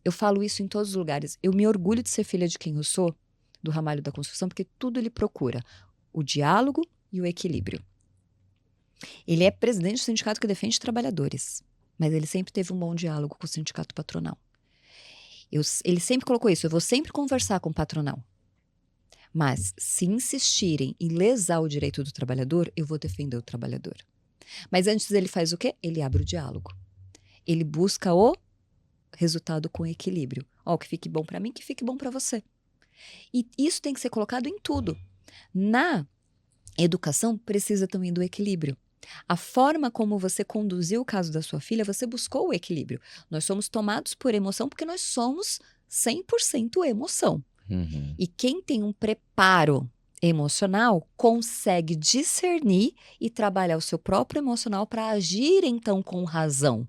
Eu falo isso em todos os lugares. Eu me orgulho de ser filha de quem eu sou, do ramalho da construção, porque tudo ele procura o diálogo e o equilíbrio. Ele é presidente do sindicato que defende trabalhadores, mas ele sempre teve um bom diálogo com o sindicato patronal. Ele sempre colocou isso, eu vou sempre conversar com o patronal. Mas se insistirem em lesar o direito do trabalhador, eu vou defender o trabalhador. Mas antes ele faz o quê? Ele abre o diálogo. Ele busca o resultado com equilíbrio. Ó, que fique bom para mim, que fique bom para você. E isso tem que ser colocado em tudo. Na educação, precisa também do equilíbrio. A forma como você conduziu o caso da sua filha, você buscou o equilíbrio. Nós somos tomados por emoção porque nós somos 100% emoção. Uhum. E quem tem um preparo emocional consegue discernir e trabalhar o seu próprio emocional para agir, então, com razão.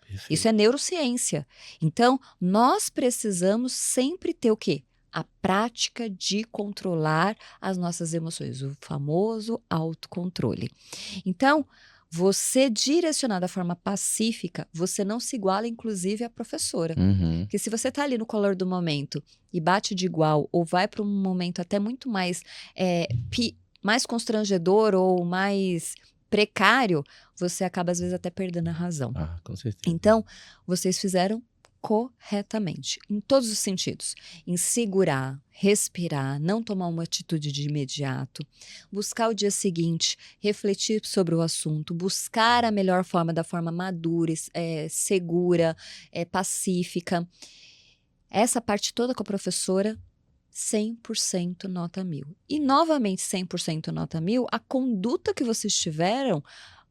Perfeito. Isso é neurociência. Então, nós precisamos sempre ter o quê? A prática de controlar as nossas emoções, o famoso autocontrole. Então, você direcionar da forma pacífica, você não se iguala, inclusive, à professora. Uhum. Porque se você está ali no calor do momento e bate de igual, ou vai para um momento até muito mais, mais constrangedor ou mais precário, você acaba, às vezes, até perdendo a razão. Ah, com certeza. Então, vocês fizeram corretamente, em todos os sentidos. Em segurar, respirar, não tomar uma atitude de imediato, buscar o dia seguinte, refletir sobre o assunto, buscar a melhor forma, da forma madura, segura, pacífica. Essa parte toda com a professora, 100% nota 1000. E, novamente, 100% nota 1000, a conduta que vocês tiveram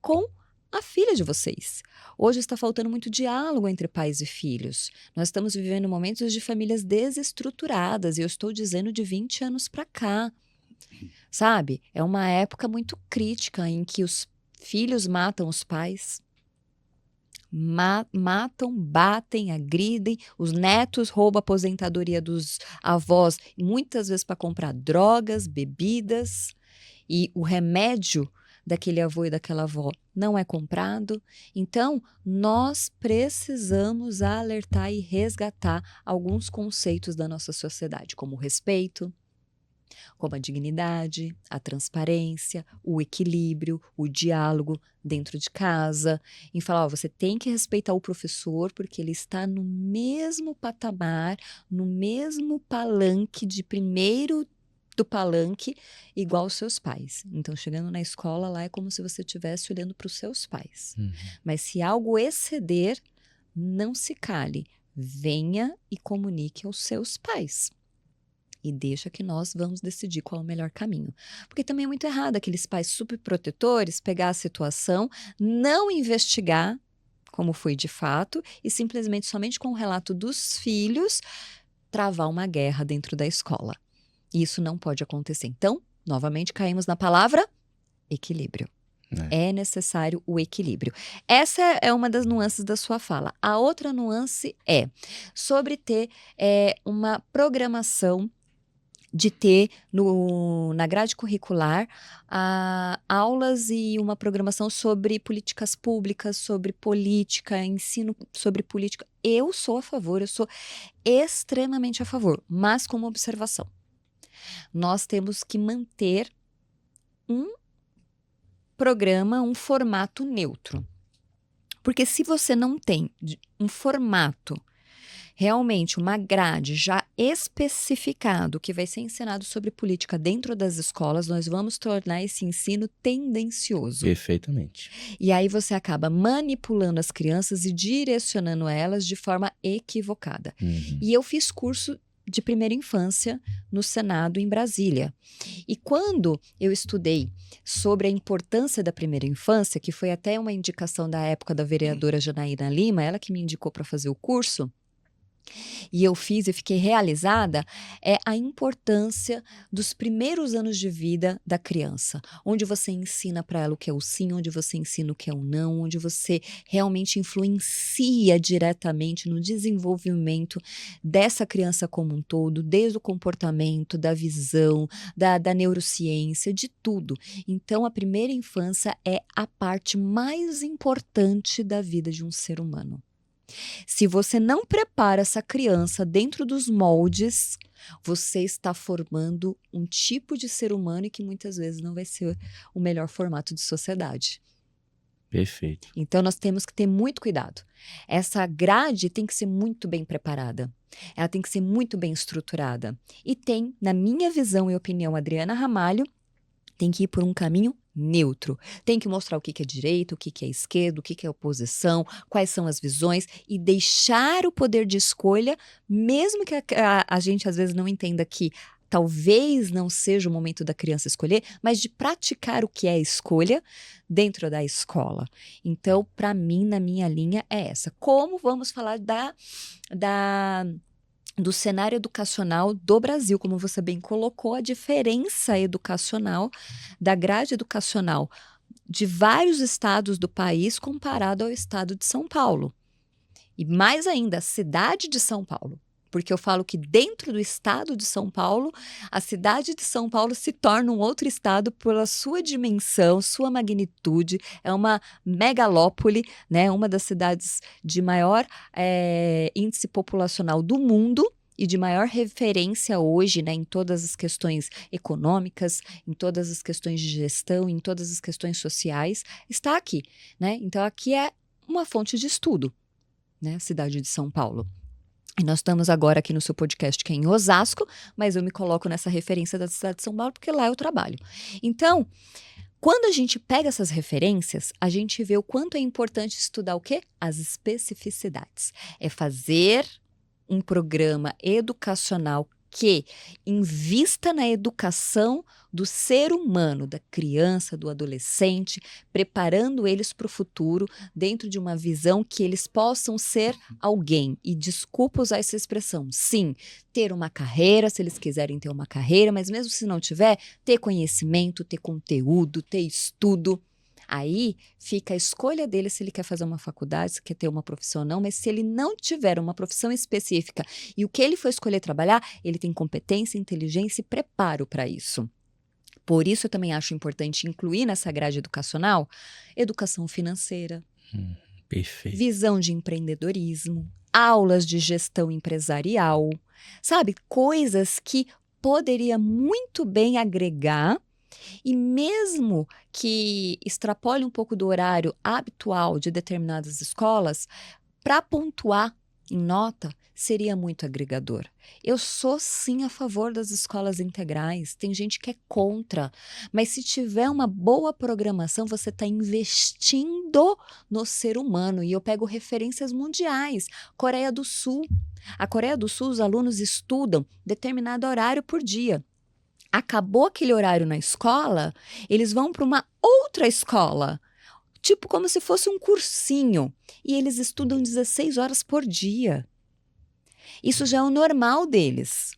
com a filha de vocês. Hoje está faltando muito diálogo entre pais e filhos. Nós estamos vivendo momentos de famílias desestruturadas, e eu estou dizendo de 20 anos para cá. Sabe? É uma época muito crítica em que os filhos matam os pais. Matam, batem, agridem, os netos roubam a aposentadoria dos avós, muitas vezes para comprar drogas, bebidas, e o remédio daquele avô e daquela avó não é comprado. Então, nós precisamos alertar e resgatar alguns conceitos da nossa sociedade, como o respeito, como a dignidade, a transparência, o equilíbrio, o diálogo dentro de casa, em falar, ó, você tem que respeitar o professor porque ele está no mesmo patamar, no mesmo palanque de primeiro do palanque, igual os seus pais. Então, chegando na escola lá, é como se você estivesse olhando para os seus pais. Uhum. Mas se algo exceder, não se cale. Venha e comunique aos seus pais. E deixa que nós vamos decidir qual é o melhor caminho. Porque também é muito errado aqueles pais superprotetores pegar a situação, não investigar como foi de fato, e simplesmente, somente com o relato dos filhos, travar uma guerra dentro da escola. Isso não pode acontecer. Então, novamente, caímos na palavra equilíbrio. É necessário o equilíbrio. Essa é uma das nuances da sua fala. A outra nuance é sobre ter uma programação de ter na grade curricular aulas e uma programação sobre políticas públicas, sobre política, ensino sobre política. Eu sou a favor, eu sou extremamente a favor, mas com uma observação. Nós temos que manter um programa, um formato neutro. Porque se você não tem um formato, realmente uma grade já especificado que vai ser ensinado sobre política dentro das escolas, nós vamos tornar esse ensino tendencioso. Perfeitamente. E aí você acaba manipulando as crianças e direcionando elas de forma equivocada. Uhum. E eu fiz curso de primeira infância no Senado em Brasília. E quando eu estudei sobre a importância da primeira infância, que foi até uma indicação da época da vereadora Janaína Lima, ela que me indicou para fazer o curso, e eu fiz e fiquei realizada, é a importância dos primeiros anos de vida da criança, onde você ensina para ela o que é o sim, onde você ensina o que é o não, onde você realmente influencia diretamente no desenvolvimento dessa criança como um todo, desde o comportamento, da visão, da neurociência, de tudo. Então, a primeira infância é a parte mais importante da vida de um ser humano. Se você não prepara essa criança dentro dos moldes, você está formando um tipo de ser humano e que muitas vezes não vai ser o melhor formato de sociedade. Perfeito. Então, nós temos que ter muito cuidado. Essa grade tem que ser muito bem preparada. Ela tem que ser muito bem estruturada. E tem, na minha visão e opinião, Adriana Ramalho, tem que ir por um caminho neutro. Tem que mostrar o que é direita, o que é esquerda, o que é oposição, quais são as visões e deixar o poder de escolha, mesmo que a gente às vezes não entenda que talvez não seja o momento da criança escolher, mas de praticar o que é escolha dentro da escola. Então, para mim, na minha linha é essa. Como vamos falar do cenário educacional do Brasil, como você bem colocou, a diferença educacional da grade educacional de vários estados do país comparado ao estado de São Paulo. E mais ainda, a cidade de São Paulo. Porque eu falo que dentro do estado de São Paulo, a cidade de São Paulo se torna um outro estado pela sua dimensão, sua magnitude. É uma megalópole, né? Uma das cidades de maior índice populacional do mundo e de maior referência hoje, né, em todas as questões econômicas, em todas as questões de gestão, em todas as questões sociais, está aqui, né? Então, aqui é uma fonte de estudo, né? A cidade de São Paulo. E nós estamos agora aqui no seu podcast, que é em Osasco, mas eu me coloco nessa referência da cidade de São Paulo, porque lá eu trabalho. Então, quando a gente pega essas referências, a gente vê o quanto é importante estudar o quê? As especificidades. É fazer um programa educacional que invista na educação do ser humano, da criança, do adolescente, preparando eles para o futuro dentro de uma visão que eles possam ser alguém. E desculpa usar essa expressão, sim, ter uma carreira, se eles quiserem ter uma carreira, mas mesmo se não tiver, ter conhecimento, ter conteúdo, ter estudo. Aí fica a escolha dele se ele quer fazer uma faculdade, se quer ter uma profissão ou não, mas se ele não tiver uma profissão específica e o que ele for escolher trabalhar, ele tem competência, inteligência e preparo para isso. Por isso eu também acho importante incluir nessa grade educacional educação financeira, Perfeito. visão de empreendedorismo, aulas de gestão empresarial, sabe? Coisas que poderia muito bem agregar. E mesmo que extrapole um pouco do horário habitual de determinadas escolas, para pontuar em nota, seria muito agregador. Eu sou sim a favor das escolas integrais, tem gente que é contra, mas se tiver uma boa programação, você está investindo no ser humano. E eu pego referências mundiais, Coreia do Sul. A Coreia do Sul, os alunos estudam determinado horário por dia. Acabou aquele horário na escola, eles vão para uma outra escola, tipo como se fosse um cursinho, e eles estudam 16 horas por dia. Isso já é o normal deles,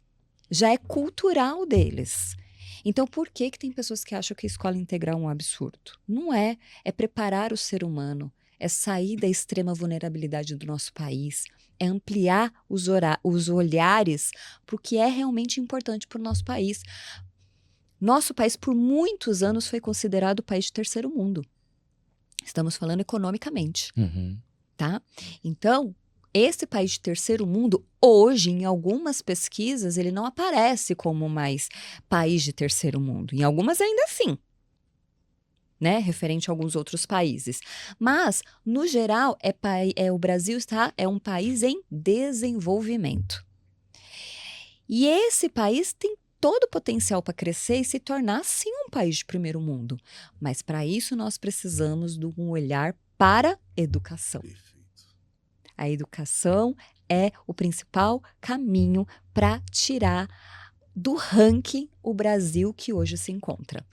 já é cultural deles. Então, por que tem pessoas que acham que a escola integral é um absurdo? Não é, é preparar o ser humano, é sair da extrema vulnerabilidade do nosso país, é ampliar os olhares para o que é realmente importante para o nosso país. Nosso país, por muitos anos, foi considerado país de terceiro mundo. Estamos falando economicamente, tá? Então, esse país de terceiro mundo, hoje, em algumas pesquisas, ele não aparece como mais país de terceiro mundo. Em algumas ainda sim, né? Referente a alguns outros países. Mas, no geral, o Brasil é um país em desenvolvimento. E esse país tem todo o potencial para crescer e se tornar, sim, um país de primeiro mundo. Mas, para isso, nós precisamos de um olhar para a educação. Perfeito. A educação é o principal caminho para tirar do ranking o Brasil que hoje se encontra,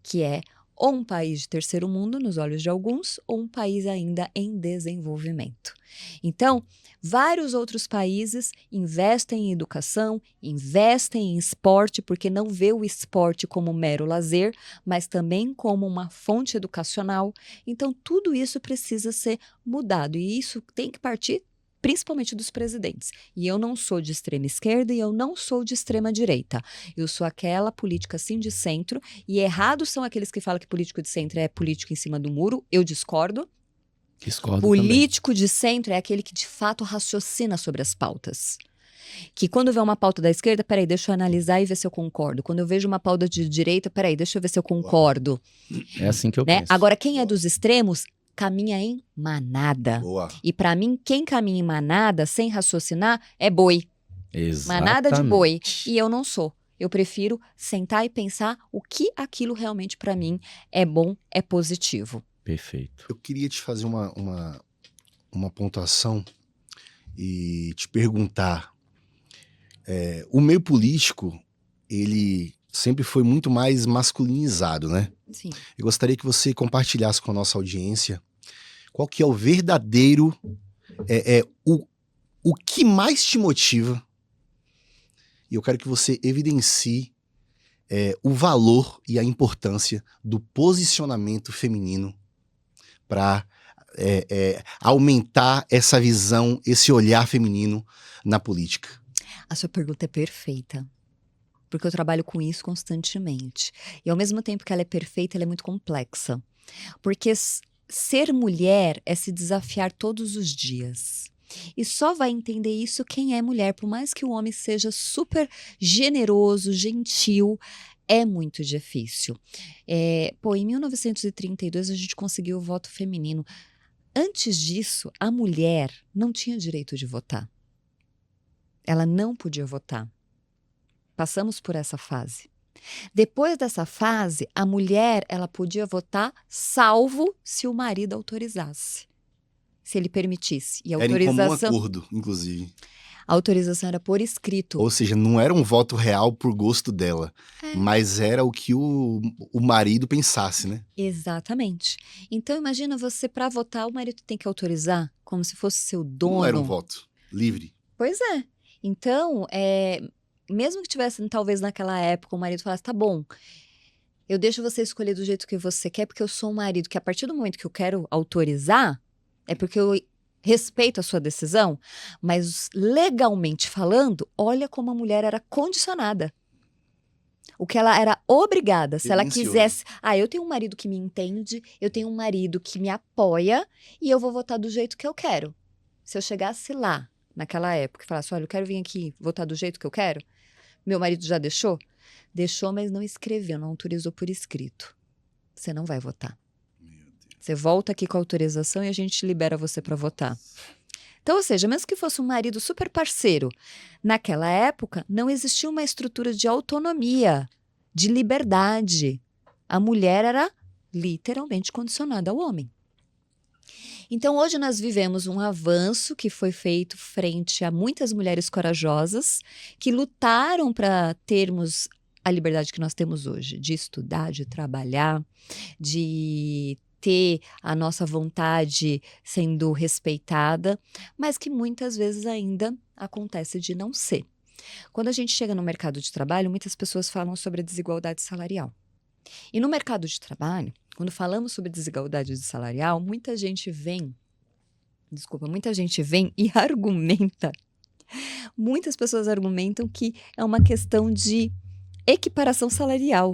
que é ou um país de terceiro mundo, nos olhos de alguns, ou um país ainda em desenvolvimento. Então, vários outros países investem em educação, investem em esporte, porque não vê o esporte como mero lazer, mas também como uma fonte educacional. Então, tudo isso precisa ser mudado, e isso tem que partir principalmente dos presidentes. E eu não sou de extrema esquerda e eu não sou de extrema direita. Eu sou aquela política assim de centro, e errados são aqueles que falam que político de centro é político em cima do muro. Eu discordo. Discordo também. Político de centro é aquele que de fato raciocina sobre as pautas. Que quando vê uma pauta da esquerda, peraí, deixa eu analisar e ver se eu concordo. Quando eu vejo uma pauta de direita, peraí, deixa eu ver se eu concordo. É assim que eu Né? penso. Agora, quem é dos extremos, caminha em manada. Boa. E pra mim, quem caminha em manada, sem raciocinar, é boi. Exatamente. Manada de boi. E eu não sou. Eu prefiro sentar e pensar o que aquilo realmente pra mim é bom, é positivo. Perfeito. Eu queria te fazer uma pontuação e te perguntar. O meio político, ele sempre foi muito mais masculinizado, né? Sim. Eu gostaria que você compartilhasse com a nossa audiência qual que é o verdadeiro, o que mais te motiva. E eu quero que você evidencie o valor e a importância do posicionamento feminino para aumentar essa visão, esse olhar feminino na política. A sua pergunta é perfeita. Porque eu trabalho com isso constantemente. E ao mesmo tempo que ela é perfeita, ela é muito complexa. Porque ser mulher é se desafiar todos os dias. E só vai entender isso quem é mulher. Por mais que o homem seja super generoso, gentil, é muito difícil. Em 1932 a gente conseguiu o voto feminino. Antes disso, a mulher não tinha direito de votar. Ela não podia votar. Passamos por essa fase. Depois dessa fase, a mulher ela podia votar salvo se o marido autorizasse. Se ele permitisse. E a Era em comum autorização, acordo, inclusive. a autorização era por escrito. Ou seja, não era um voto real por gosto dela, mas era o que o marido pensasse, né? Exatamente. Então, imagina você, para votar, o marido tem que autorizar, como se fosse seu dono. Não era um voto livre. Pois é. Então, mesmo que tivesse, talvez naquela época, o marido falasse, tá bom, eu deixo você escolher do jeito que você quer, porque eu sou um marido que a partir do momento que eu quero autorizar, é porque eu respeito a sua decisão, mas legalmente falando, olha como a mulher era condicionada. O que ela era obrigada, se ela Tendencioso. quisesse, eu tenho um marido que me entende, eu tenho um marido que me apoia e eu vou votar do jeito que eu quero. Se eu chegasse lá, naquela época, e falasse, olha, eu quero vir aqui votar do jeito que eu quero, meu marido já deixou? Deixou, mas não escreveu, não autorizou por escrito. Você não vai votar. Você volta aqui com a autorização e a gente libera você para votar. Então, ou seja, mesmo que fosse um marido super parceiro, naquela época não existia uma estrutura de autonomia, de liberdade. A mulher era literalmente condicionada ao homem. Então, hoje nós vivemos um avanço que foi feito frente a muitas mulheres corajosas que lutaram para termos a liberdade que nós temos hoje, de estudar, de trabalhar, de ter a nossa vontade sendo respeitada, mas que muitas vezes ainda acontece de não ser. Quando a gente chega no mercado de trabalho, muitas pessoas falam sobre a desigualdade salarial. E no mercado de trabalho, quando falamos sobre desigualdade salarial, muita gente vem e argumenta. Muitas pessoas argumentam que é uma questão de equiparação salarial.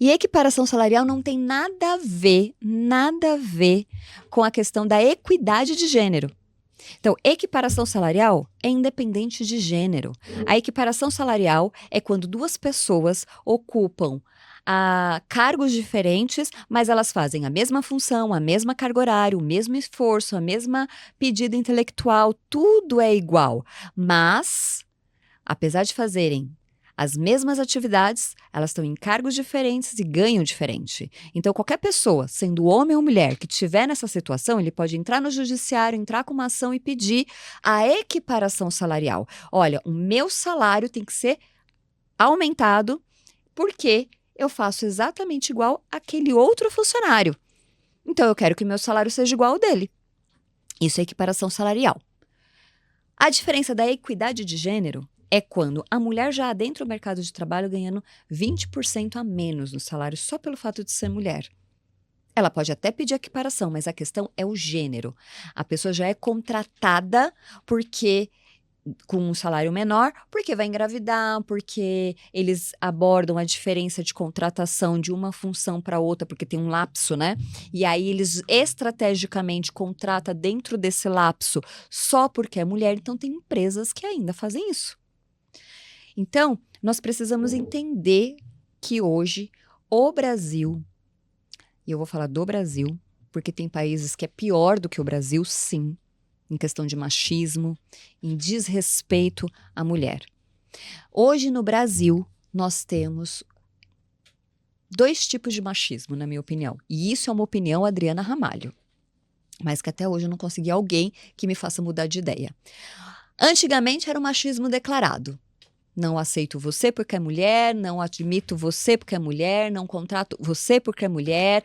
E equiparação salarial não tem nada a ver com a questão da equidade de gênero. Então, equiparação salarial é independente de gênero. A equiparação salarial é quando duas pessoas ocupam cargos diferentes, mas elas fazem a mesma função, a mesma carga horária, o mesmo esforço, a mesma pedida intelectual, tudo é igual. Mas, apesar de fazerem as mesmas atividades, elas estão em cargos diferentes e ganham diferente. Então, qualquer pessoa, sendo homem ou mulher, que estiver nessa situação, ele pode entrar no judiciário, entrar com uma ação e pedir a equiparação salarial. Olha, o meu salário tem que ser aumentado porque eu faço exatamente igual àquele outro funcionário. Então, eu quero que o meu salário seja igual ao dele. Isso é equiparação salarial. A diferença da equidade de gênero é quando a mulher já adentra o mercado de trabalho ganhando 20% a menos no salário só pelo fato de ser mulher. Ela pode até pedir equiparação, mas a questão é o gênero. A pessoa já é contratada porque com um salário menor, porque vai engravidar, porque eles abordam a diferença de contratação de uma função para outra, porque tem um lapso, né? E aí eles estrategicamente contratam dentro desse lapso só porque é mulher. Então tem empresas que ainda fazem isso. Então, nós precisamos entender que hoje o Brasil, e eu vou falar do Brasil, porque tem países que é pior do que o Brasil, sim, em questão de machismo, em desrespeito à mulher. Hoje no Brasil, nós temos 2 tipos de machismo, na minha opinião. E isso é uma opinião Adriana Ramalho. Mas que até hoje eu não consegui alguém que me faça mudar de ideia. Antigamente era o machismo declarado. Não aceito você porque é mulher, não admito você porque é mulher, não contrato você porque é mulher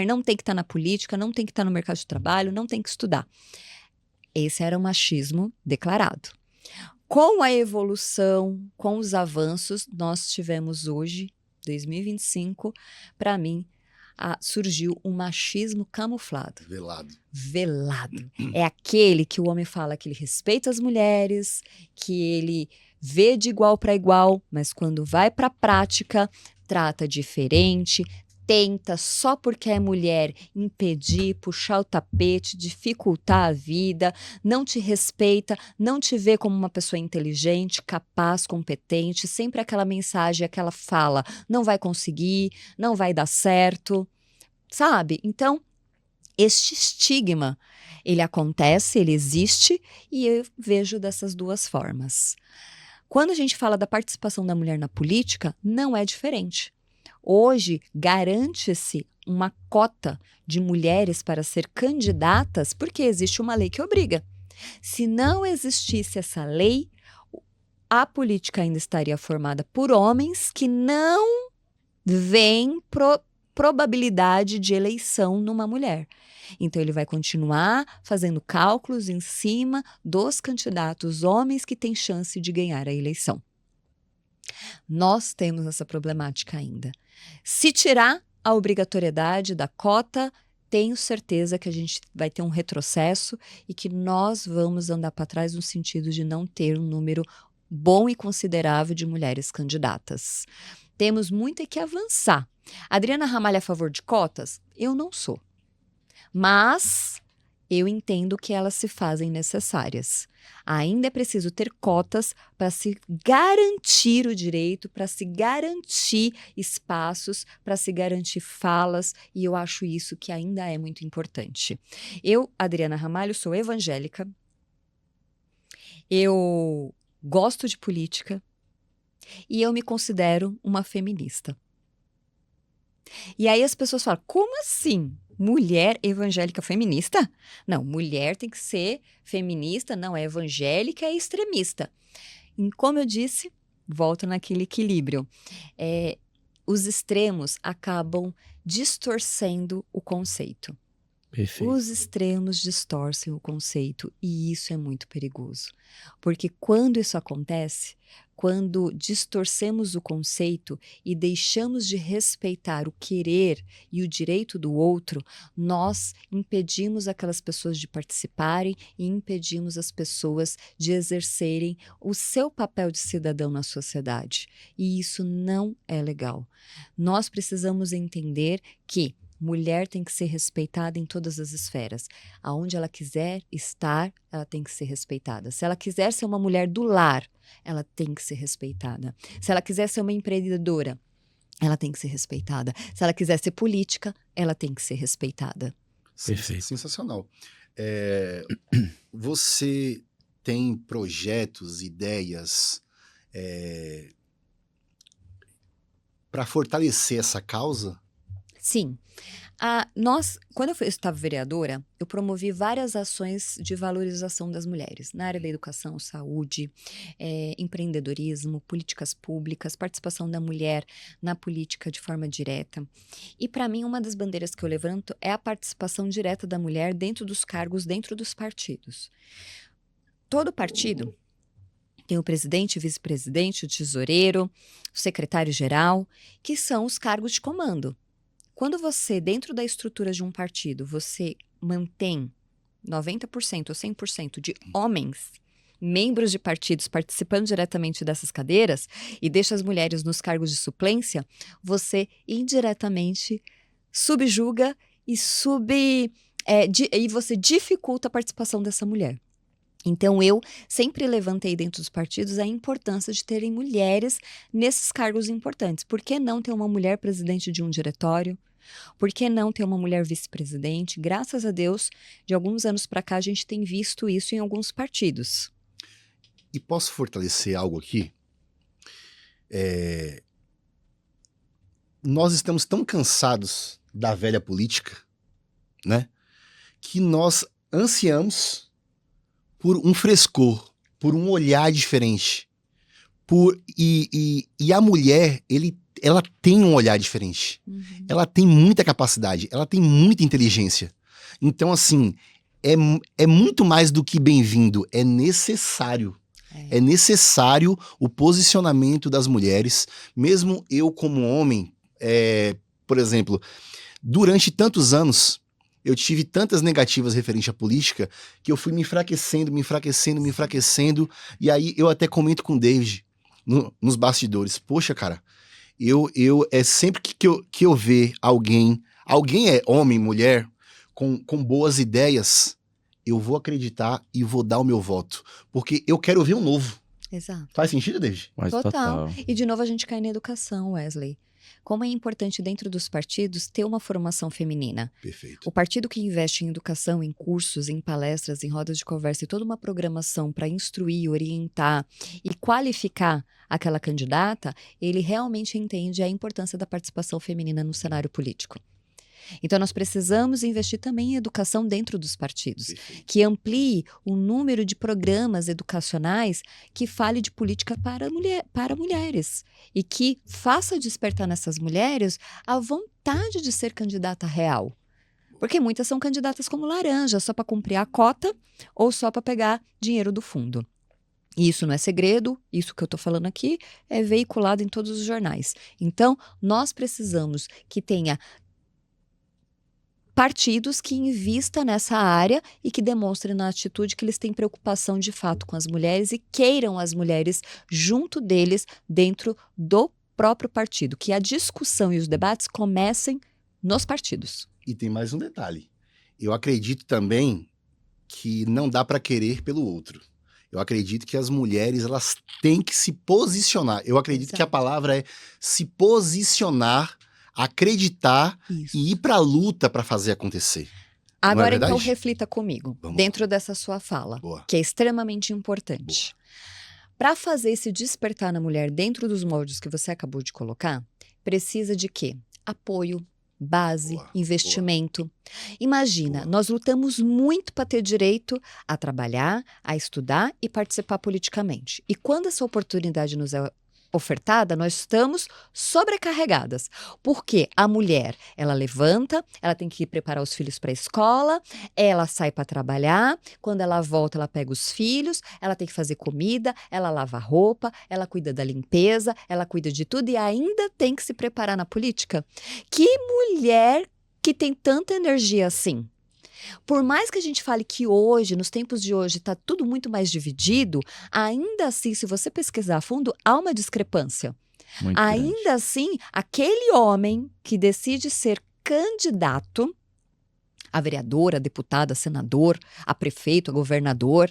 não tem que estar na política, não tem que estar no mercado de trabalho, não tem que estudar. Esse era o machismo declarado. Com a evolução, com os avanços, nós tivemos hoje, 2025, para mim, surgiu um machismo camuflado. Velado. É aquele que o homem fala que ele respeita as mulheres, que ele vê de igual para igual, mas quando vai para a prática, trata diferente, tenta, só porque é mulher, impedir, puxar o tapete, dificultar a vida, não te respeita, não te vê como uma pessoa inteligente, capaz, competente, sempre aquela mensagem, aquela fala, não vai conseguir, não vai dar certo, sabe? Então, este estigma, ele acontece, ele existe, e eu vejo dessas 2 formas. Quando a gente fala da participação da mulher na política, não é diferente. Hoje, garante-se uma cota de mulheres para ser candidatas porque existe uma lei que obriga. Se não existisse essa lei, a política ainda estaria formada por homens que não veem probabilidade de eleição numa mulher. Então, ele vai continuar fazendo cálculos em cima dos candidatos homens que têm chance de ganhar a eleição. Nós temos essa problemática ainda. Se tirar a obrigatoriedade da cota, tenho certeza que a gente vai ter um retrocesso e que nós vamos andar para trás no sentido de não ter um número bom e considerável de mulheres candidatas. Temos muito que avançar. Adriana Ramalho é a favor de cotas? Eu não sou. Mas eu entendo que elas se fazem necessárias. Ainda é preciso ter cotas para se garantir o direito, para se garantir espaços, para se garantir falas, e eu acho isso que ainda é muito importante. Eu, Adriana Ramalho, sou evangélica, eu gosto de política e eu me considero uma feminista. E aí as pessoas falam, como assim? Mulher evangélica feminista? Não, mulher tem que ser feminista, não é evangélica, é extremista. E como eu disse, volto naquele equilíbrio. Os extremos acabam distorcendo o conceito. Perfeito. Os extremos distorcem o conceito e isso é muito perigoso. Porque quando isso acontece, quando distorcemos o conceito e deixamos de respeitar o querer e o direito do outro, nós impedimos aquelas pessoas de participarem e impedimos as pessoas de exercerem o seu papel de cidadão na sociedade. E isso não é legal. Nós precisamos entender que mulher tem que ser respeitada em todas as esferas. Aonde ela quiser estar, ela tem que ser respeitada. Se ela quiser ser uma mulher do lar, ela tem que ser respeitada. Se ela quiser ser uma empreendedora, ela tem que ser respeitada. Se ela quiser ser política, ela tem que ser respeitada. Perfeito. Sensacional. Você tem projetos, ideias para fortalecer essa causa? Sim. Quando eu estava vereadora, eu promovi várias ações de valorização das mulheres na área da educação, saúde, empreendedorismo, políticas públicas, participação da mulher na política de forma direta. E para mim, uma das bandeiras que eu levanto é a participação direta da mulher dentro dos cargos, dentro dos partidos. Todo partido tem o presidente, o vice-presidente, o tesoureiro, o secretário-geral, que são os cargos de comando. Quando você, dentro da estrutura de um partido, você mantém 90% ou 100% de homens, membros de partidos participando diretamente dessas cadeiras e deixa as mulheres nos cargos de suplência, você indiretamente subjuga e e você dificulta a participação dessa mulher. Então, eu sempre levantei dentro dos partidos a importância de terem mulheres nesses cargos importantes. Por que não ter uma mulher presidente de um diretório? Por que não ter uma mulher vice-presidente? Graças a Deus, de alguns anos para cá, a gente tem visto isso em alguns partidos. E posso fortalecer algo aqui? Nós estamos tão cansados da velha política, né? Que nós ansiamos por um frescor, por um olhar diferente. E a mulher, ela tem um olhar diferente. Uhum. Ela tem muita capacidade, ela tem muita inteligência. Então, assim, é muito mais do que bem-vindo, é necessário. É necessário o posicionamento das mulheres. Mesmo eu como homem, por exemplo, durante tantos anos, eu tive tantas negativas referente à política que eu fui me enfraquecendo, e aí eu até comento com o David nos bastidores. Poxa, cara, sempre que eu ver alguém é homem, mulher, com boas ideias, eu vou acreditar e vou dar o meu voto. Porque eu quero ver um novo. Exato. Faz sentido, David? Mas Total. E de novo a gente cai na educação, Wesley. Como é importante dentro dos partidos ter uma formação feminina. Perfeito. O partido que investe em educação, em cursos, em palestras, em rodas de conversa e toda uma programação para instruir, orientar e qualificar aquela candidata, ele realmente entende a importância da participação feminina no cenário político. Então, nós precisamos investir também em educação dentro dos partidos, Perfeito. que amplie o número de programas educacionais que fale de política para mulheres e que faça despertar nessas mulheres a vontade de ser candidata real. Porque muitas são candidatas como laranja, só para cumprir a cota ou só para pegar dinheiro do fundo. E isso não é segredo, isso que eu estou falando aqui é veiculado em todos os jornais. Então, nós precisamos que tenha partidos que invistam nessa área e que demonstrem na atitude que eles têm preocupação de fato com as mulheres e queiram as mulheres junto deles dentro do próprio partido. Que a discussão e os debates comecem nos partidos. E tem mais um detalhe. Eu acredito também que não dá para querer pelo outro. Eu acredito que as mulheres, elas têm que se posicionar. Eu acredito que a palavra é se posicionar, acreditar e ir para a luta para fazer acontecer. Agora, então, reflita comigo, Vamos dentro dessa sua fala, Boa. que é extremamente importante. Para fazer esse despertar na mulher dentro dos moldes que você acabou de colocar, precisa de quê? Apoio, base, Boa. investimento. Imagina, Boa. nós lutamos muito para ter direito a trabalhar, a estudar e participar politicamente. E quando essa oportunidade nos é ofertada, nós estamos sobrecarregadas. Porque a mulher, ela levanta, ela tem que preparar os filhos para a escola, ela sai para trabalhar, quando ela volta, ela pega os filhos, ela tem que fazer comida, ela lava a roupa, ela cuida da limpeza, ela cuida de tudo e ainda tem que se preparar na política. Que mulher que tem tanta energia assim? Por mais que a gente fale que hoje, nos tempos de hoje, está tudo muito mais dividido, ainda assim, se você pesquisar a fundo, há uma discrepância. Muito Ainda grande. assim, aquele homem que decide ser candidato a vereador, a deputado, a senador, a prefeito, a governador,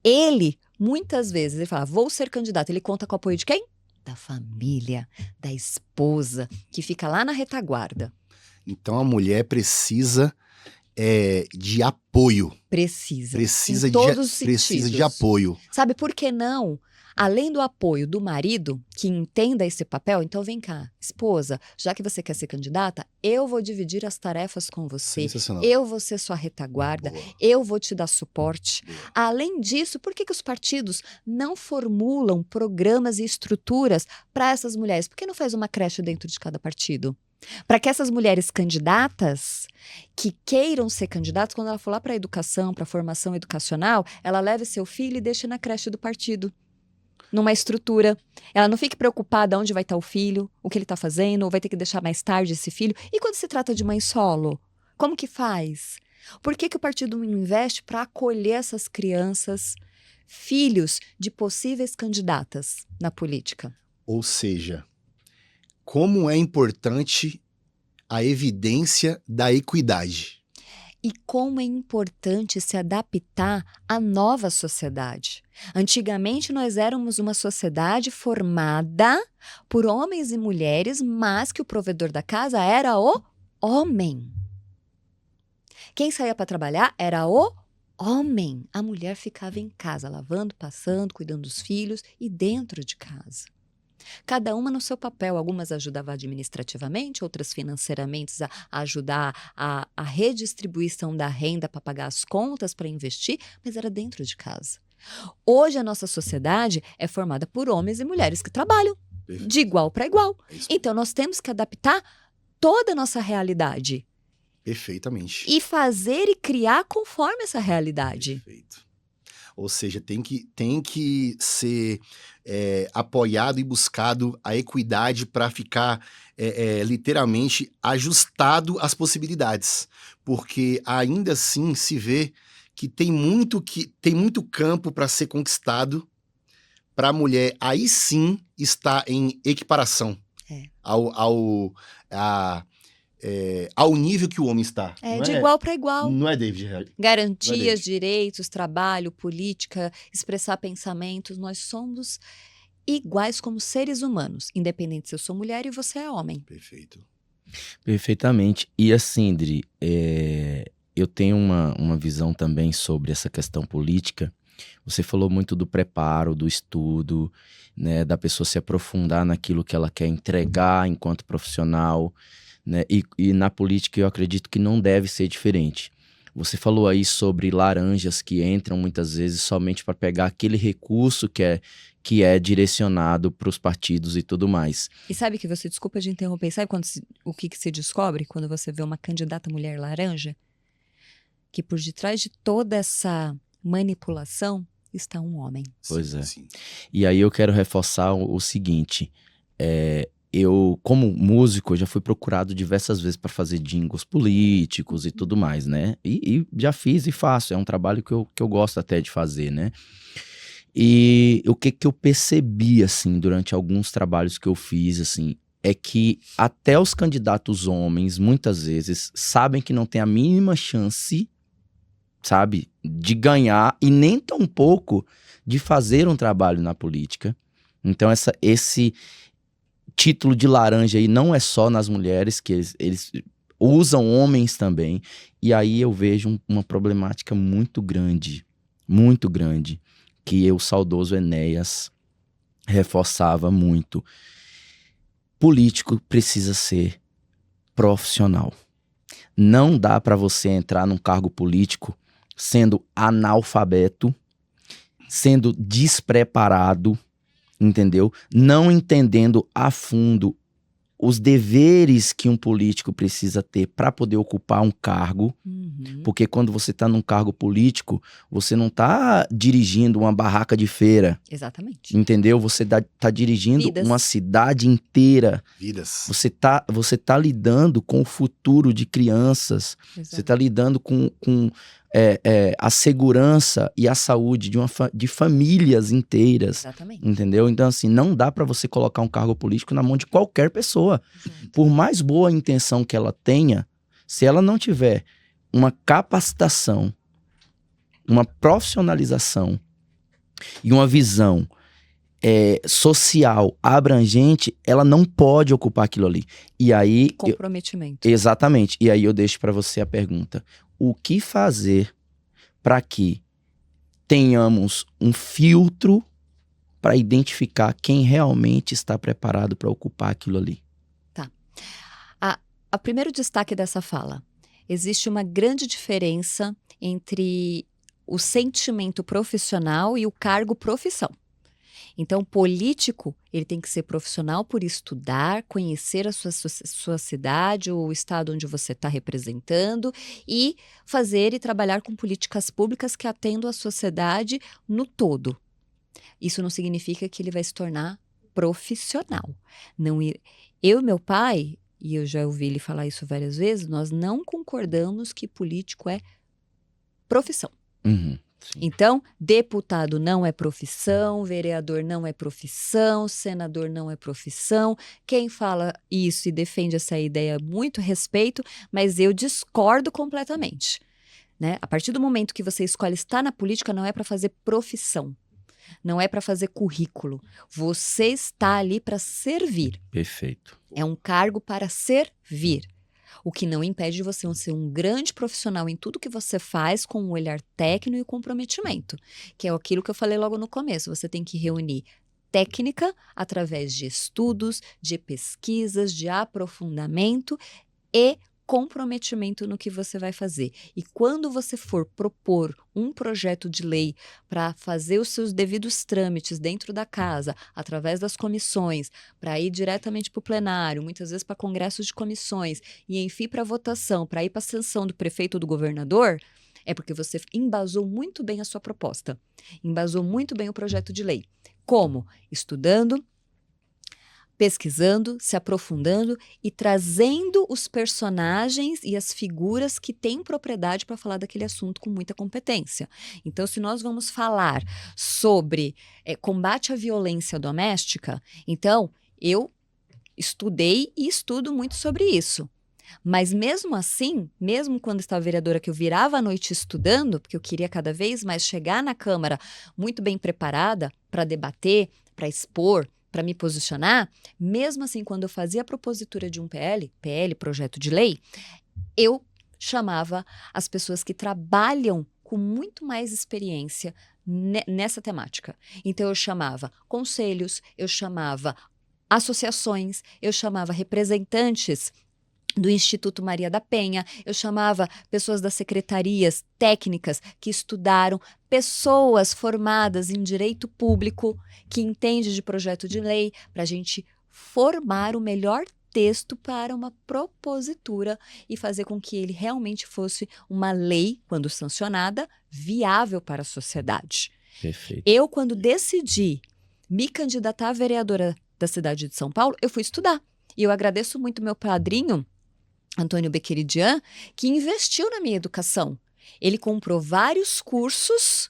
ele, muitas vezes, ele fala, vou ser candidato. Ele conta com o apoio de quem? Da família, da esposa, que fica lá na retaguarda. Então a mulher precisa de apoio. Precisa Precisa sentidos. de apoio. Sabe por que não? Além do apoio do marido, que entenda esse papel, então vem cá, esposa, já que você quer ser candidata, eu vou dividir as tarefas com você, Sensacional. eu vou ser sua retaguarda, Boa. eu vou te dar suporte. Boa. Além disso, por que os partidos não formulam programas e estruturas para essas mulheres? Por que não faz uma creche dentro de cada partido? Para que essas mulheres candidatas, que queiram ser candidatas, quando ela for lá para a educação, para a formação educacional, ela leve seu filho e deixe na creche do partido, numa estrutura. Ela não fique preocupada onde vai estar o filho, o que ele está fazendo, ou vai ter que deixar mais tarde esse filho. E quando se trata de mãe solo, como que faz? Por que o partido não investe para acolher essas crianças filhos de possíveis candidatas na política. Ou seja, como é importante a evidência da equidade. E como é importante se adaptar à nova sociedade. Antigamente, nós éramos uma sociedade formada por homens e mulheres, mas que o provedor da casa era o homem. Quem saía para trabalhar era o homem. A mulher ficava em casa, lavando, passando, cuidando dos filhos e dentro de casa. Cada uma no seu papel. Algumas ajudavam administrativamente, outras financeiramente a ajudar a redistribuição da renda para pagar as contas, para investir, mas era dentro de casa. Hoje a nossa sociedade é formada por homens e mulheres que trabalham de igual para igual. Então nós temos que adaptar toda a nossa realidade. Perfeitamente. E fazer e criar conforme essa realidade. Perfeito. Ou seja, tem que ser apoiado e buscado a equidade para ficar literalmente ajustado às possibilidades. Porque ainda assim se vê que tem muito campo para ser conquistado para a mulher aí sim estar em equiparação ao nível que o homem está. De igual para igual. Não é, David? Garantias, direitos, trabalho, política, expressar pensamentos. Nós somos iguais como seres humanos, independente se eu sou mulher e você é homem. Perfeito. Perfeitamente. E assim, Dri, eu tenho uma visão também sobre essa questão política. Você falou muito do preparo, do estudo, né, da pessoa se aprofundar naquilo que ela quer entregar enquanto profissional. Né? E na política eu acredito que não deve ser diferente. Você falou aí sobre laranjas que entram muitas vezes somente para pegar aquele recurso que é direcionado para os partidos e tudo mais. E sabe que você, desculpa de interromper, sabe o que se descobre quando você vê uma candidata mulher laranja? Que por detrás de toda essa manipulação está um homem. Pois é. Sim. E aí eu quero reforçar o seguinte, eu, como músico, já fui procurado diversas vezes para fazer jingles políticos e tudo mais, né? E já fiz e faço, é um trabalho que eu gosto até de fazer, né? E o que eu percebi, assim, durante alguns trabalhos que eu fiz, assim, é que até os candidatos homens, muitas vezes, sabem que não tem a mínima chance, sabe, de ganhar e nem tampouco de fazer um trabalho na política. Então, esse título de laranja aí não é só nas mulheres, que eles usam homens também. E aí eu vejo uma problemática muito grande, que o saudoso Enéas reforçava muito. Político precisa ser profissional. Não dá para você entrar num cargo político sendo analfabeto, sendo despreparado, entendeu? Não entendendo a fundo os deveres que um político precisa ter para poder ocupar um cargo. Porque quando você está num cargo político, você não está dirigindo uma barraca de feira. Exatamente. Entendeu? Você está dirigindo Vidas. uma cidade inteira. Vidas. Você tá lidando com o futuro de crianças. Exato. Você está lidando com a segurança e a saúde de famílias inteiras. Exatamente. Entendeu? Então, assim, não dá para você colocar um cargo político na mão de qualquer pessoa. Por mais boa intenção que ela tenha, se ela não tiver uma capacitação, uma profissionalização e uma visão social abrangente, ela não pode ocupar aquilo ali. E aí... Comprometimento. Exatamente. E aí eu deixo para você a pergunta. O que fazer para que tenhamos um filtro para identificar quem realmente está preparado para ocupar aquilo ali? Tá. A primeiro destaque dessa fala. Existe uma grande diferença entre o sentimento profissional e o cargo profissão. Então, político, ele tem que ser profissional por estudar, conhecer a sua cidade ou o estado onde você está representando e fazer e trabalhar com políticas públicas que atendam a sociedade no todo. Isso não significa que ele vai se tornar profissional. Eu e meu pai, e eu já ouvi ele falar isso várias vezes, nós não concordamos que político é profissão. Sim. Então, deputado não é profissão, vereador não é profissão, senador não é profissão. Quem fala isso e defende essa ideia, muito respeito, mas eu discordo completamente, né? A partir do momento que você escolhe estar na política, não é para fazer profissão, não é para fazer currículo. Você está ali para servir. Perfeito. É um cargo para servir. O que não impede de você ser um grande profissional em tudo que você faz com um olhar técnico e comprometimento, que é aquilo que eu falei logo no começo. Você tem que reunir técnica através de estudos, de pesquisas, de aprofundamento e comprometimento no que você vai fazer. E quando você for propor um projeto de lei para fazer os seus devidos trâmites dentro da casa, através das comissões, para ir diretamente para o plenário, muitas vezes para congressos de comissões, e enfim para votação, para ir para a sanção do prefeito ou do governador, é porque você embasou muito bem a sua proposta, embasou muito bem o projeto de lei. Como? Estudando, pesquisando, se aprofundando e trazendo os personagens e as figuras que têm propriedade para falar daquele assunto com muita competência. Então, se nós vamos falar sobre combate à violência doméstica, então eu estudei e estudo muito sobre isso. Mas mesmo assim, mesmo quando estava vereadora, que eu virava à noite estudando, porque eu queria cada vez mais chegar na Câmara muito bem preparada para debater, para expor, para me posicionar, mesmo assim, quando eu fazia a propositura de um PL, projeto de lei, eu chamava as pessoas que trabalham com muito mais experiência nessa temática. Então, eu chamava conselhos, eu chamava associações, eu chamava representantes do Instituto Maria da Penha, eu chamava pessoas das secretarias técnicas que estudaram, pessoas formadas em direito público, que entendem de projeto de lei, para a gente formar o melhor texto para uma propositura e fazer com que ele realmente fosse uma lei, quando sancionada, viável para a sociedade. Perfeito. Eu, quando decidi me candidatar a vereadora da cidade de São Paulo, eu fui estudar. E eu agradeço muito meu padrinho, Antônio Bequeridian, que investiu na minha educação. Ele comprou vários cursos,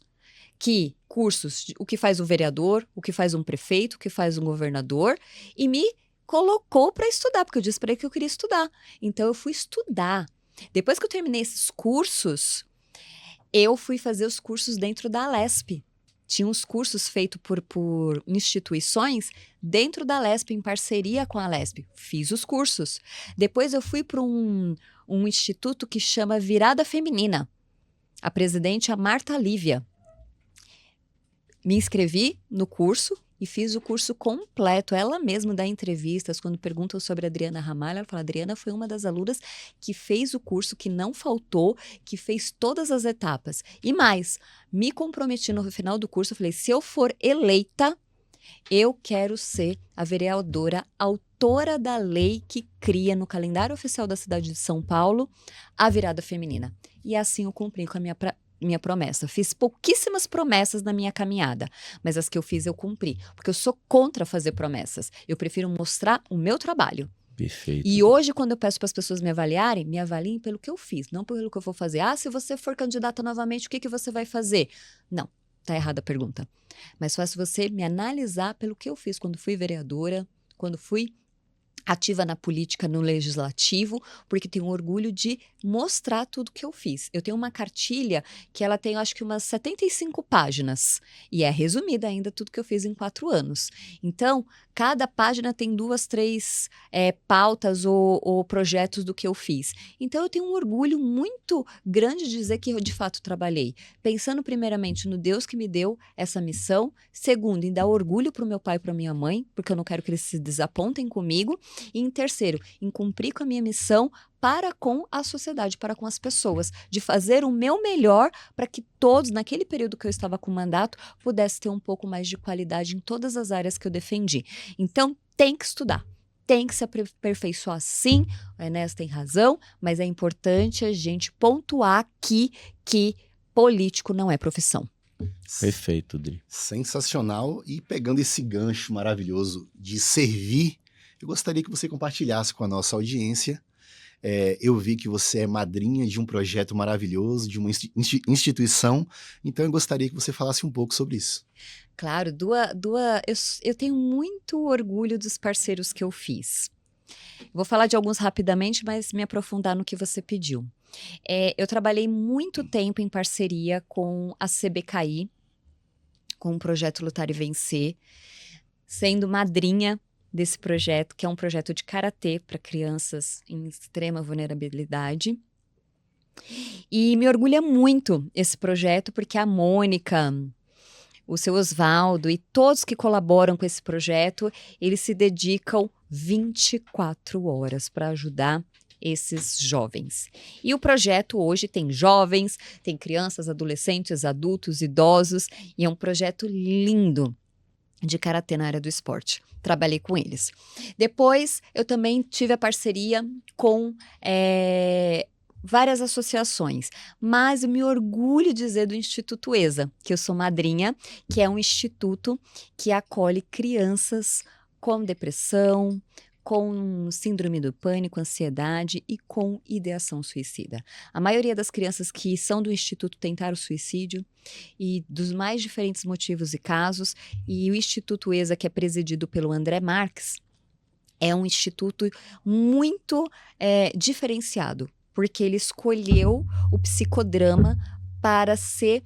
o que faz um vereador, o que faz um prefeito, o que faz um governador, e me colocou para estudar, porque eu disse para ele que eu queria estudar. Então, eu fui estudar. Depois que eu terminei esses cursos, eu fui fazer os cursos dentro da Alesp. Tinha uns cursos feitos por instituições dentro da Alesp, em parceria com a Alesp. Fiz os cursos. Depois eu fui para um instituto que chama Virada Feminina. A presidente é a Marta Lívia. Me inscrevi no curso e fiz o curso completo. Ela mesma dá entrevistas, quando perguntam sobre a Adriana Ramalho, ela fala, Adriana foi uma das alunas que fez o curso, que não faltou, que fez todas as etapas. E mais, me comprometi no final do curso, eu falei, se eu for eleita, eu quero ser a vereadora autora da lei que cria no calendário oficial da cidade de São Paulo a virada feminina. E assim eu cumpri com a minha promessa. Fiz pouquíssimas promessas na minha caminhada, mas as que eu fiz eu cumpri, porque eu sou contra fazer promessas. Eu prefiro mostrar o meu trabalho. Perfeito. E hoje, quando eu peço para as pessoas me avaliarem, me avaliem pelo que eu fiz, não pelo que eu vou fazer. Ah, se você for candidata novamente, o que você vai fazer? Não, tá errada a pergunta. Mas faço você me analisar pelo que eu fiz quando fui vereadora, quando fui ativa na política, no legislativo, porque tenho orgulho de mostrar tudo que eu fiz. Eu tenho uma cartilha que ela tem, acho que umas 75 páginas, e é resumida ainda tudo que eu fiz em 4 anos. Então, cada página tem 2, 3 pautas ou projetos do que eu fiz. Então, eu tenho um orgulho muito grande de dizer que eu, de fato, trabalhei. Pensando primeiramente no Deus que me deu essa missão. Segundo, em dar orgulho para o meu pai e para minha mãe, porque eu não quero que eles se desapontem comigo. E em terceiro, em cumprir com a minha missão para com a sociedade, para com as pessoas, de fazer o meu melhor para que todos, naquele período que eu estava com o mandato, pudessem ter um pouco mais de qualidade em todas as áreas que eu defendi. Então, tem que estudar. Tem que se aperfeiçoar, sim, o Ernesto tem razão, mas é importante a gente pontuar aqui que político não é profissão. Perfeito, Dri. Sensacional. E pegando esse gancho maravilhoso de servir, eu gostaria que você compartilhasse com a nossa audiência Eu vi que você é madrinha de um projeto maravilhoso, de uma instituição, então eu gostaria que você falasse um pouco sobre isso. Claro, eu tenho muito orgulho dos parceiros que eu fiz. Vou falar de alguns rapidamente, mas me aprofundar no que você pediu. Eu trabalhei muito tempo em parceria com a CBKI, com o projeto Lutar e Vencer, sendo madrinha desse projeto, que é um projeto de karatê para crianças em extrema vulnerabilidade. E me orgulha muito esse projeto, porque a Mônica, o seu Osvaldo e todos que colaboram com esse projeto, eles se dedicam 24 horas para ajudar esses jovens. E o projeto hoje tem jovens, tem crianças, adolescentes, adultos, idosos, e é um projeto lindo de karatê na área do esporte. Trabalhei com eles. Depois, eu também tive a parceria com várias associações, mas eu me orgulho de dizer do Instituto ESA, que eu sou madrinha, que é um instituto que acolhe crianças com depressão, com síndrome do pânico, ansiedade e com ideação suicida. A maioria das crianças que são do instituto tentaram suicídio e dos mais diferentes motivos e casos, e o Instituto ESA, que é presidido pelo André Marques, é um instituto muito diferenciado, porque ele escolheu o psicodrama para ser,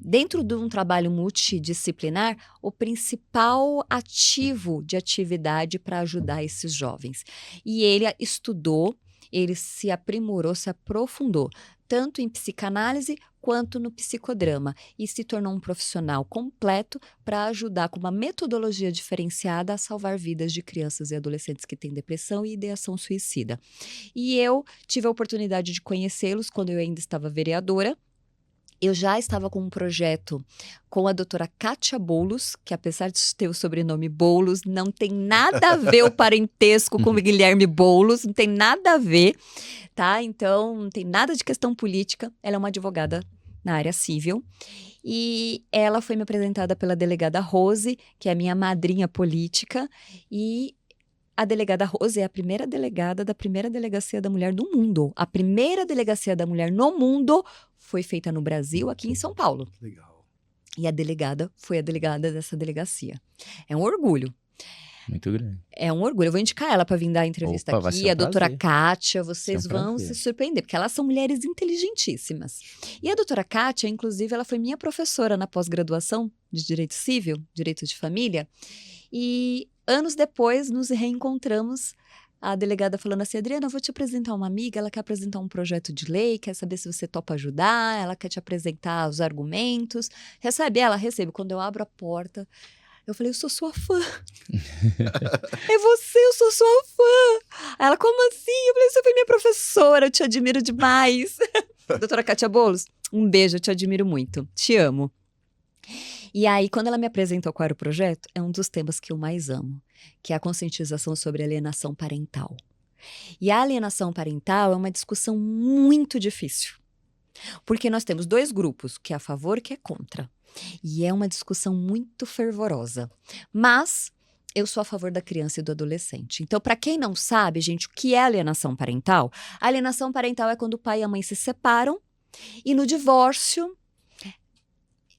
dentro de um trabalho multidisciplinar, o principal ativo de atividade para ajudar esses jovens. E ele estudou, ele se aprimorou, se aprofundou, tanto em psicanálise quanto no psicodrama, e se tornou um profissional completo para ajudar com uma metodologia diferenciada a salvar vidas de crianças e adolescentes que têm depressão e ideação suicida. E eu tive a oportunidade de conhecê-los quando eu ainda estava vereadora. Eu já estava com um projeto com a doutora Kátia Boulos, que apesar de ter o sobrenome Boulos, não tem nada a ver o parentesco com o Guilherme Boulos, não tem nada a ver, tá? Então, não tem nada de questão política. Ela é uma advogada na área civil. E ela foi me apresentada pela delegada Rose, que é a minha madrinha política, e a delegada Rose é a primeira delegada da primeira delegacia da mulher do mundo. A primeira delegacia da mulher no mundo foi feita no Brasil, aqui em São Paulo. Legal. E a delegada foi a delegada dessa delegacia. É um orgulho. Muito grande. É um orgulho. Eu vou indicar ela para vir dar a entrevista Vai aqui. ser um A doutora prazer. Kátia, vocês Vai ser um vão prazer. se surpreender, porque elas são mulheres inteligentíssimas. E a doutora Kátia, inclusive, ela foi minha professora na pós-graduação de Direito Civil, Direito de Família. E anos depois, nos reencontramos, a delegada falando assim: Adriana, eu vou te apresentar uma amiga, ela quer apresentar um projeto de lei, quer saber se você topa ajudar, ela quer te apresentar os argumentos. Recebe? Ela recebe. Quando eu abro a porta, eu falei: eu sou sua fã. É você, eu sou sua fã. Ela: como assim? Eu falei: você foi minha professora, eu te admiro demais. Doutora Kátia Boulos, um beijo, eu te admiro muito. Te amo. E aí, quando ela me apresentou qual era o projeto, é um dos temas que eu mais amo, que é a conscientização sobre alienação parental. E a alienação parental é uma discussão muito difícil, porque nós temos dois grupos, que é a favor e que é contra. E é uma discussão muito fervorosa. Mas eu sou a favor da criança e do adolescente. Então, para quem não sabe, gente, o que é alienação parental? A alienação parental é quando o pai e a mãe se separam e no divórcio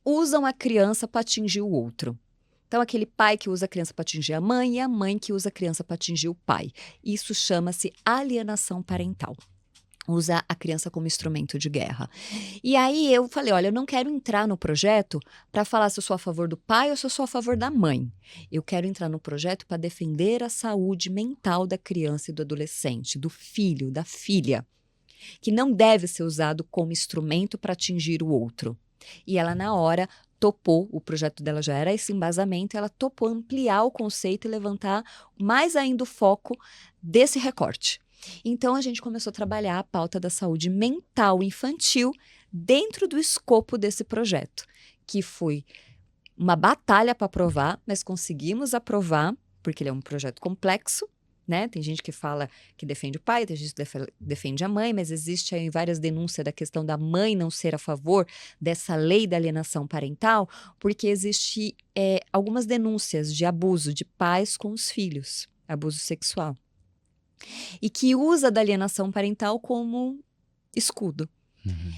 usam a criança para atingir o outro. Então, aquele pai que usa a criança para atingir a mãe e a mãe que usa a criança para atingir o pai. Isso chama-se alienação parental. Usa a criança como instrumento de guerra. E aí eu falei: olha, eu não quero entrar no projeto para falar se eu sou a favor do pai ou se eu sou a favor da mãe. Eu quero entrar no projeto para defender a saúde mental da criança e do adolescente, do filho, da filha, que não deve ser usado como instrumento para atingir o outro. E ela, na hora, topou, o projeto dela já era esse embasamento, ela topou ampliar o conceito e levantar mais ainda o foco desse recorte. Então, a gente começou a trabalhar a pauta da saúde mental infantil dentro do escopo desse projeto, que foi uma batalha para aprovar, mas conseguimos aprovar, porque ele é um projeto complexo, né? Tem gente que fala que defende o pai, tem gente que defende a mãe, mas existe aí várias denúncias da questão da mãe não ser a favor dessa lei da alienação parental, porque existe algumas denúncias de abuso de pais com os filhos, abuso sexual. e que usa da alienação parental como escudo. Uhum.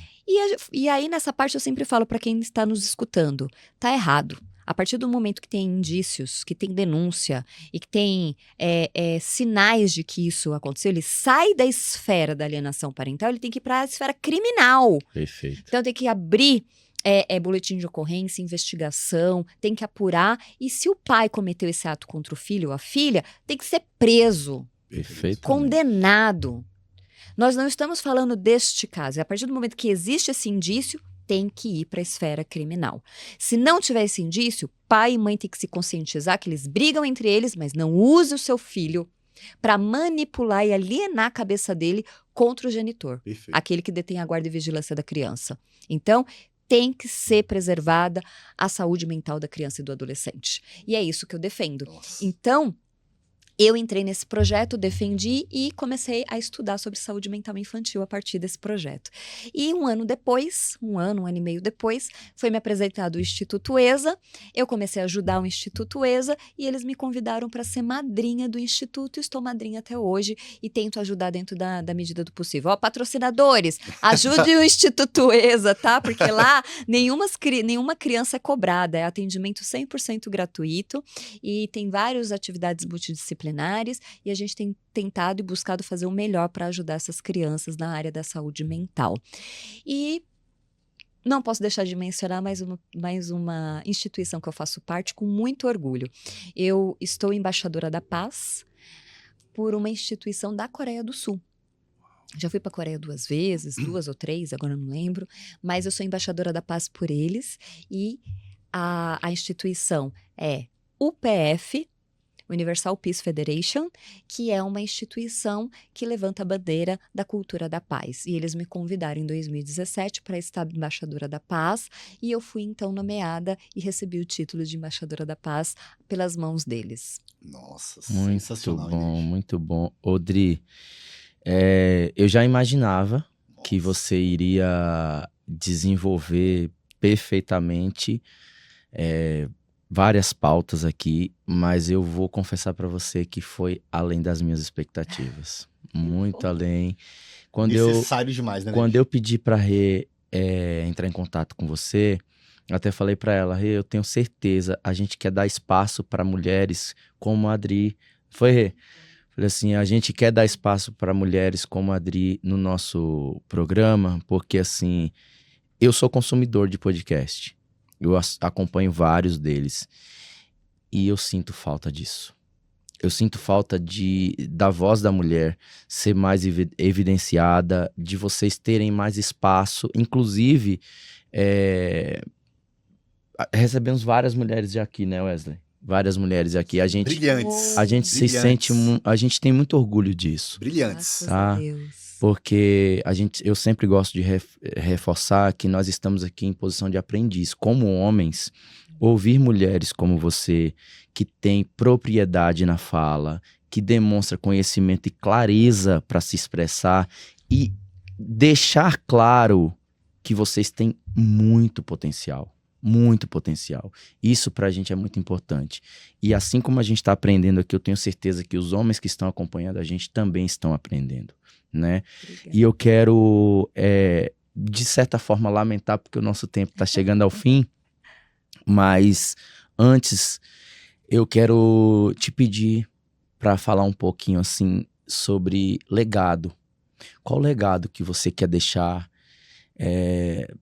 E aí, nessa parte, eu sempre falo para quem está nos escutando, tá errado. A partir do momento que tem indícios, que tem denúncia e que tem sinais de que isso aconteceu, ele sai da esfera da alienação parental, ele tem que ir para a esfera criminal. Perfeito. Então, tem que abrir boletim de ocorrência, investigação, tem que apurar. E se o pai cometeu esse ato contra o filho ou a filha, tem que ser preso, Perfeito. condenado. Nós não estamos falando deste caso. A partir do momento que existe esse indício, tem que ir para a esfera criminal. Se não tiver esse indício, pai e mãe têm que se conscientizar que eles brigam entre eles, mas não use o seu filho para manipular e alienar a cabeça dele contra o genitor, Perfeito. aquele que detém a guarda e vigilância da criança. Então, tem que ser preservada a saúde mental da criança e do adolescente. E é isso que eu defendo. Nossa. Então, eu entrei nesse projeto, defendi e comecei a estudar sobre saúde mental infantil a partir desse projeto. E um ano e meio depois, foi me apresentado o Instituto ESA, eu comecei a ajudar o Instituto ESA e eles me convidaram para ser madrinha do Instituto, estou madrinha até hoje e tento ajudar dentro da medida do possível. Ó, patrocinadores, ajude o Instituto ESA, tá? Porque lá nenhuma criança é cobrada, é atendimento 100% gratuito e tem várias atividades multidisciplinares e a gente tem tentado e buscado fazer o melhor para ajudar essas crianças na área da saúde mental. E não posso deixar de mencionar mais uma instituição que eu faço parte com muito orgulho. Eu estou embaixadora da paz por uma instituição da Coreia do Sul. Já fui para a Coreia 2 vezes, 2 ou 3, agora não lembro, mas eu sou embaixadora da paz por eles e a instituição é UPF, Universal Peace Federation, que é uma instituição que levanta a bandeira da cultura da paz. E eles me convidaram em 2017 para estar embaixadora da paz, e eu fui então nomeada e recebi o título de embaixadora da paz pelas mãos deles. Nossa, Muito sensacional. bom, Inês. muito bom. Odri, eu já imaginava que você iria desenvolver perfeitamente várias pautas aqui, mas eu vou confessar para você que foi além das minhas expectativas. Muito além. Necessário demais, né? Quando eu pedi para entrar em contato com você, eu até falei para ela, Rê, eu tenho certeza, a gente quer dar espaço para mulheres como a Adri. Foi, Rê? Falei assim, a gente quer dar espaço para mulheres como a Adri no nosso programa, porque assim, eu sou consumidor de podcast. Eu acompanho vários deles e eu sinto falta disso. Eu sinto falta da voz da mulher ser mais evidenciada, de vocês terem mais espaço. Inclusive, recebemos várias mulheres aqui, né, Wesley? Várias mulheres aqui. A gente se sente, a gente tem muito orgulho disso. Brilhantes. Graças a Deus. Porque eu sempre gosto de reforçar que nós estamos aqui em posição de aprendiz. Como homens, ouvir mulheres como você, que tem propriedade na fala, que demonstra conhecimento e clareza para se expressar e deixar claro que vocês têm muito potencial. Muito potencial. Isso pra gente é muito importante. E assim como a gente está aprendendo aqui, eu tenho certeza que os homens que estão acompanhando a gente também estão aprendendo. Né? E eu quero, de certa forma, lamentar porque o nosso tempo está chegando ao fim, mas antes eu quero te pedir para falar um pouquinho assim sobre legado. Qual legado que você quer deixar,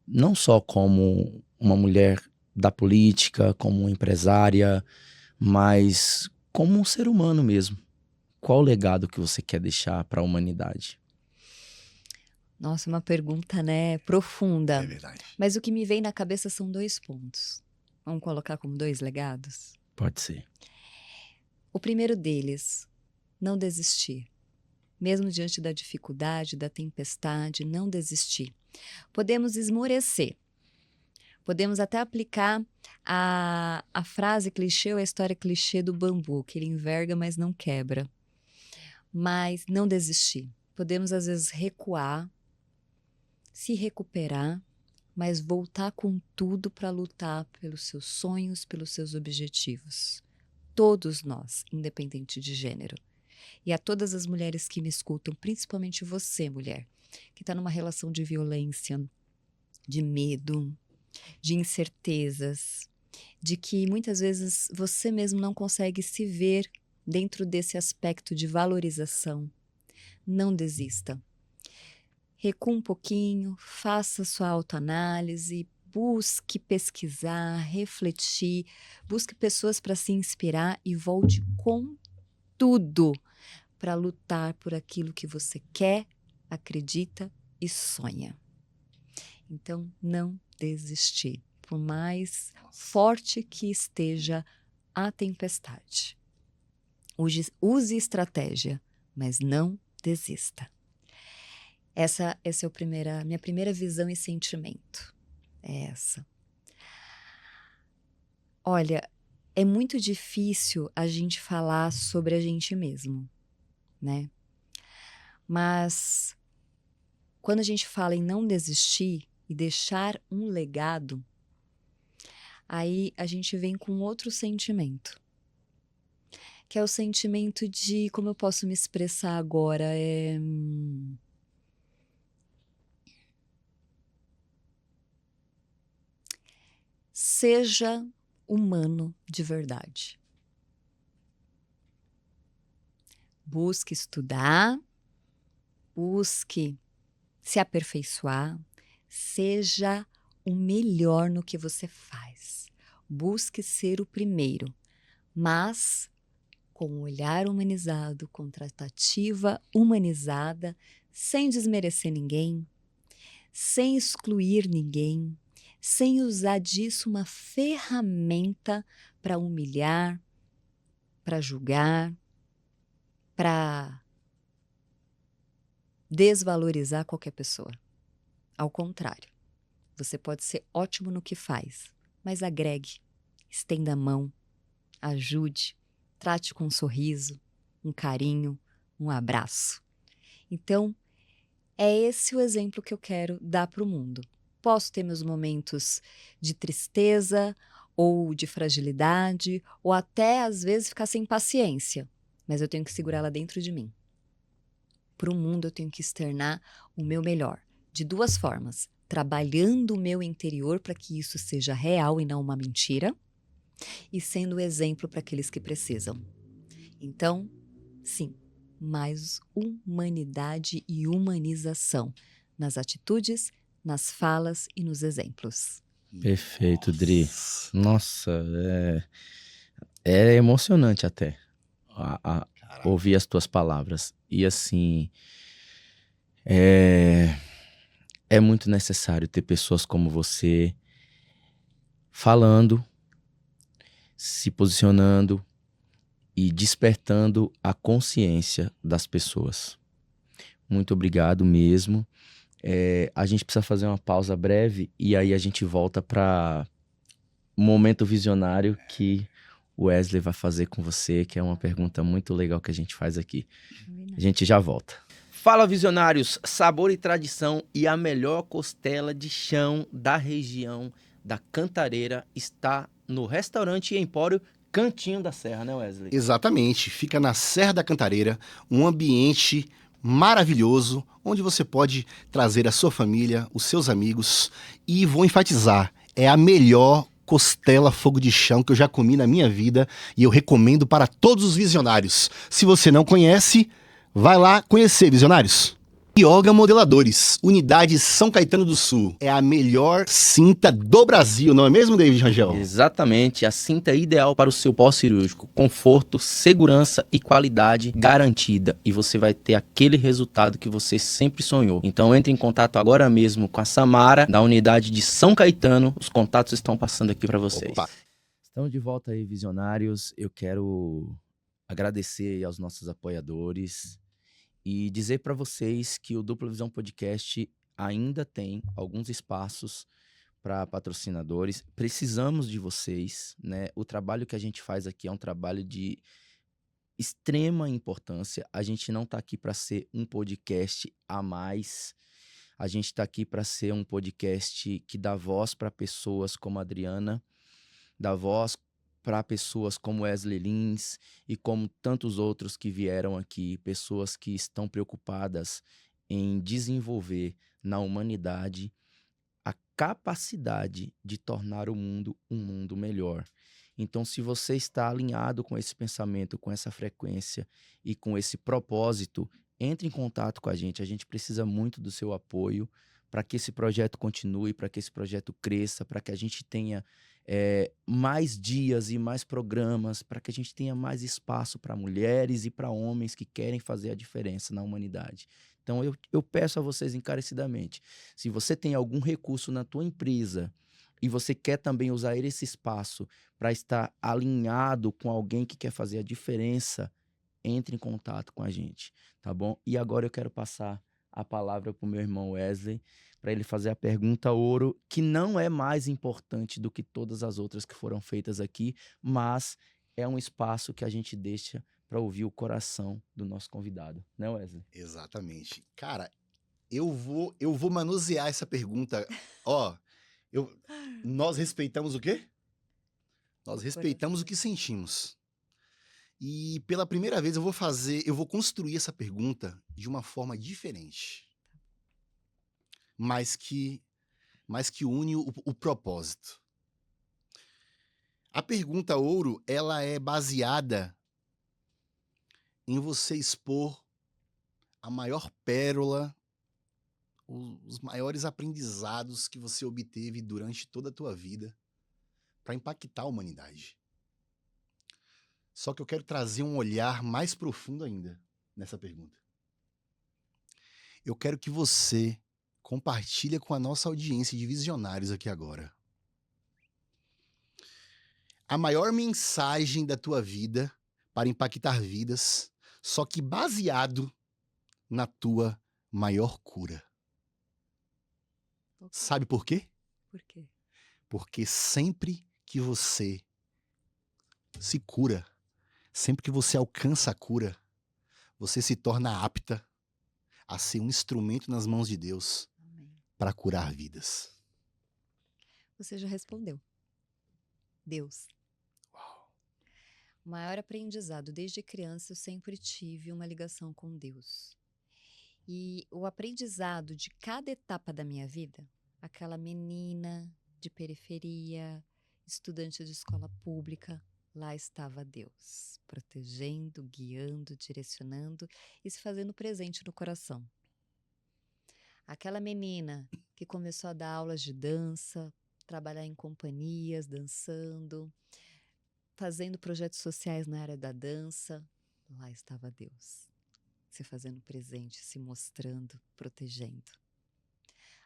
não só como uma mulher da política, como uma empresária, mas como um ser humano mesmo? Qual o legado que você quer deixar para a humanidade? Nossa, uma pergunta, né, profunda. É verdade. Mas o que me vem na cabeça são 2 pontos. Vamos colocar como 2 legados? Pode ser. O primeiro deles, não desistir. Mesmo diante da dificuldade, da tempestade, não desistir. Podemos esmorecer. Podemos até aplicar a frase clichê ou a história clichê do bambu, que ele enverga, mas não quebra. Mas não desistir. Podemos, às vezes, recuar, se recuperar, mas voltar com tudo para lutar pelos seus sonhos, pelos seus objetivos. Todos nós, independente de gênero. E a todas as mulheres que me escutam, principalmente você, mulher, que está numa relação de violência, de medo, de incertezas, de que muitas vezes você mesmo não consegue se ver dentro desse aspecto de valorização. Não desista. Recua um pouquinho, faça sua autoanálise, busque pesquisar, refletir, busque pessoas para se inspirar e volte com tudo para lutar por aquilo que você quer, acredita e sonha. Então, não desistir, por mais forte que esteja a tempestade. Use estratégia, mas não desista. Essa é a minha primeira visão e sentimento. É essa. Olha, é muito difícil a gente falar sobre a gente mesmo, né? Mas quando a gente fala em não desistir e deixar um legado, aí a gente vem com outro sentimento, que é o sentimento de, como eu posso me expressar agora, seja humano de verdade. Busque estudar, busque se aperfeiçoar, seja o melhor no que você faz. Busque ser o primeiro, mas com um olhar humanizado, com tratativa humanizada, sem desmerecer ninguém, sem excluir ninguém, sem usar disso uma ferramenta para humilhar, para julgar, para desvalorizar qualquer pessoa. Ao contrário, você pode ser ótimo no que faz, mas agregue, estenda a mão, ajude, trate com um sorriso, um carinho, um abraço. Então, é esse o exemplo que eu quero dar para o mundo. Posso ter meus momentos de tristeza ou de fragilidade, ou até às vezes ficar sem paciência, mas eu tenho que segurar ela dentro de mim. Para o mundo eu tenho que externar o meu melhor, de duas formas, trabalhando o meu interior para que isso seja real e não uma mentira, e sendo exemplo para aqueles que precisam. Então, sim, mais humanidade e humanização nas atitudes, nas falas e nos exemplos. Perfeito, Dri. Nossa, é emocionante até ouvir as tuas palavras. E assim, é muito necessário ter pessoas como você falando, se posicionando e despertando a consciência das pessoas. Muito obrigado mesmo. A gente precisa fazer uma pausa breve e aí a gente volta para o momento visionário que o Wesley vai fazer com você, que é uma pergunta muito legal que a gente faz aqui. A gente já volta. Fala, visionários! Sabor e tradição e a melhor costela de chão da região da Cantareira está no restaurante e empório Cantinho da Serra, né, Wesley? Exatamente. Fica na Serra da Cantareira, um ambiente maravilhoso, onde você pode trazer a sua família, os seus amigos. E vou enfatizar, é a melhor costela fogo de chão que eu já comi na minha vida e eu recomendo para todos os visionários. Se você não conhece, vai lá conhecer, visionários. Yoga Modeladores, Unidade São Caetano do Sul. É a melhor cinta do Brasil, não é mesmo, David Rangel? Exatamente, a cinta é ideal para o seu pós-cirúrgico. Conforto, segurança e qualidade garantida. E você vai ter aquele resultado que você sempre sonhou. Então entre em contato agora mesmo com a Samara, da unidade de São Caetano. Os contatos estão passando aqui para vocês. Opa. Estamos de volta aí, visionários. Eu quero agradecer aos nossos apoiadores e dizer para vocês que o Dupla Visão Podcast ainda tem alguns espaços para patrocinadores. Precisamos de vocês, né? O trabalho que a gente faz aqui é um trabalho de extrema importância. A gente não está aqui para ser um podcast a mais. A gente está aqui para ser um podcast que dá voz para pessoas como a Adriana, dá voz para pessoas como Wesley Lins e como tantos outros que vieram aqui, pessoas que estão preocupadas em desenvolver na humanidade a capacidade de tornar o mundo um mundo melhor. Então, se você está alinhado com esse pensamento, com essa frequência e com esse propósito, entre em contato com a gente precisa muito do seu apoio para que esse projeto continue, para que esse projeto cresça, para que a gente tenha mais dias e mais programas, para que a gente tenha mais espaço para mulheres e para homens que querem fazer a diferença na humanidade. Então, eu peço a vocês encarecidamente, se você tem algum recurso na tua empresa e você quer também usar esse espaço para estar alinhado com alguém que quer fazer a diferença, entre em contato com a gente, tá bom? E agora eu quero passar a palavra para o meu irmão Wesley, para ele fazer a pergunta ouro, que não é mais importante do que todas as outras que foram feitas aqui, mas é um espaço que a gente deixa para ouvir o coração do nosso convidado, né, Wesley? Exatamente. Cara, eu vou manusear essa pergunta. Ó, nós respeitamos o quê? Nós respeitamos o que sentimos. E pela primeira vez eu vou construir essa pergunta de uma forma diferente. Mas que une o propósito. A pergunta ouro, ela é baseada em você expor a maior pérola, os maiores aprendizados que você obteve durante toda a tua vida para impactar a humanidade. Só que eu quero trazer um olhar mais profundo ainda nessa pergunta. Eu quero que você compartilhe com a nossa audiência de visionários aqui agora a maior mensagem da tua vida para impactar vidas, só que baseado na tua maior cura. Sabe por quê? Por quê? Porque sempre que você se cura, sempre que você alcança a cura, você se torna apta a ser um instrumento nas mãos de Deus para curar vidas. Você já respondeu. Deus. Uau. O maior aprendizado, desde criança eu sempre tive uma ligação com Deus. E o aprendizado de cada etapa da minha vida, aquela menina de periferia, estudante de escola pública, lá estava Deus, protegendo, guiando, direcionando e se fazendo presente no coração. Aquela menina que começou a dar aulas de dança, trabalhar em companhias, dançando, fazendo projetos sociais na área da dança, lá estava Deus, se fazendo presente, se mostrando, protegendo.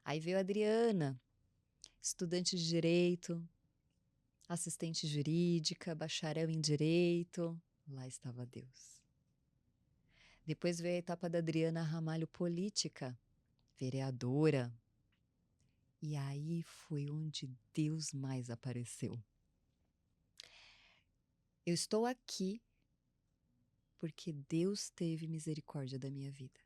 Aí veio a Adriana, estudante de Direito, assistente jurídica, bacharel em Direito, lá estava Deus. Depois veio a etapa da Adriana Ramalho, política, vereadora. E aí foi onde Deus mais apareceu. Eu estou aqui porque Deus teve misericórdia da minha vida.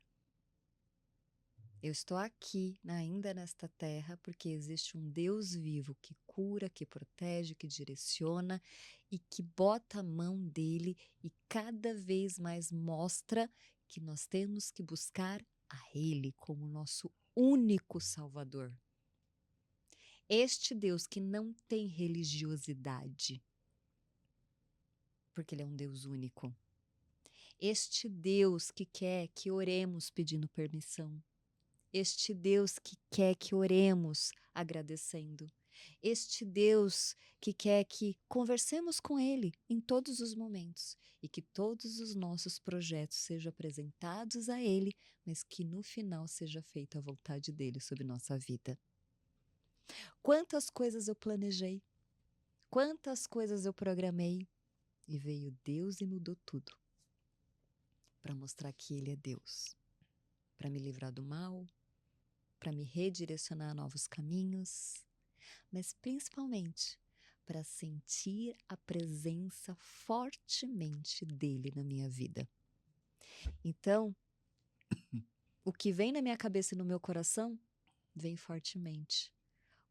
Eu estou aqui, ainda nesta terra, porque existe um Deus vivo que cura, que protege, que direciona e que bota a mão dele e cada vez mais mostra que nós temos que buscar a Ele como nosso único Salvador. Este Deus que não tem religiosidade, porque Ele é um Deus único. Este Deus que quer que oremos pedindo permissão. Este Deus que quer que oremos agradecendo. Este Deus que quer que conversemos com Ele em todos os momentos e que todos os nossos projetos sejam apresentados a Ele, mas que no final seja feita a vontade dEle sobre nossa vida. Quantas coisas eu planejei, quantas coisas eu programei e veio Deus e mudou tudo para mostrar que Ele é Deus, para me livrar do mal, para me redirecionar a novos caminhos, mas principalmente para sentir a presença fortemente dele na minha vida. Então, o que vem na minha cabeça e no meu coração, vem fortemente.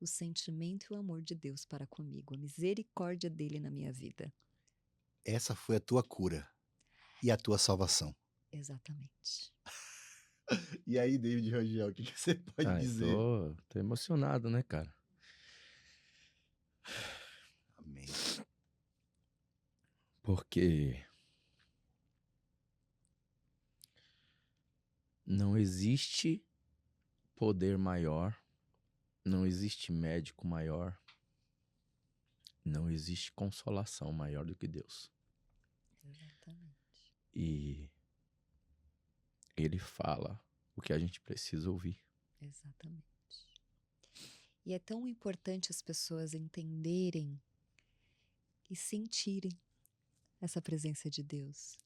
o sentimento e o amor de Deus para comigo, a misericórdia dele na minha vida. Essa foi a tua cura e a tua salvação. Exatamente. E aí, David Rangel, o que você pode dizer? Tô emocionado, né, cara? Amém. Porque não existe poder maior, não existe médico maior, não existe consolação maior do que Deus. Exatamente. E ele fala o que a gente precisa ouvir. Exatamente. E é tão importante as pessoas entenderem e sentirem essa presença de Deus.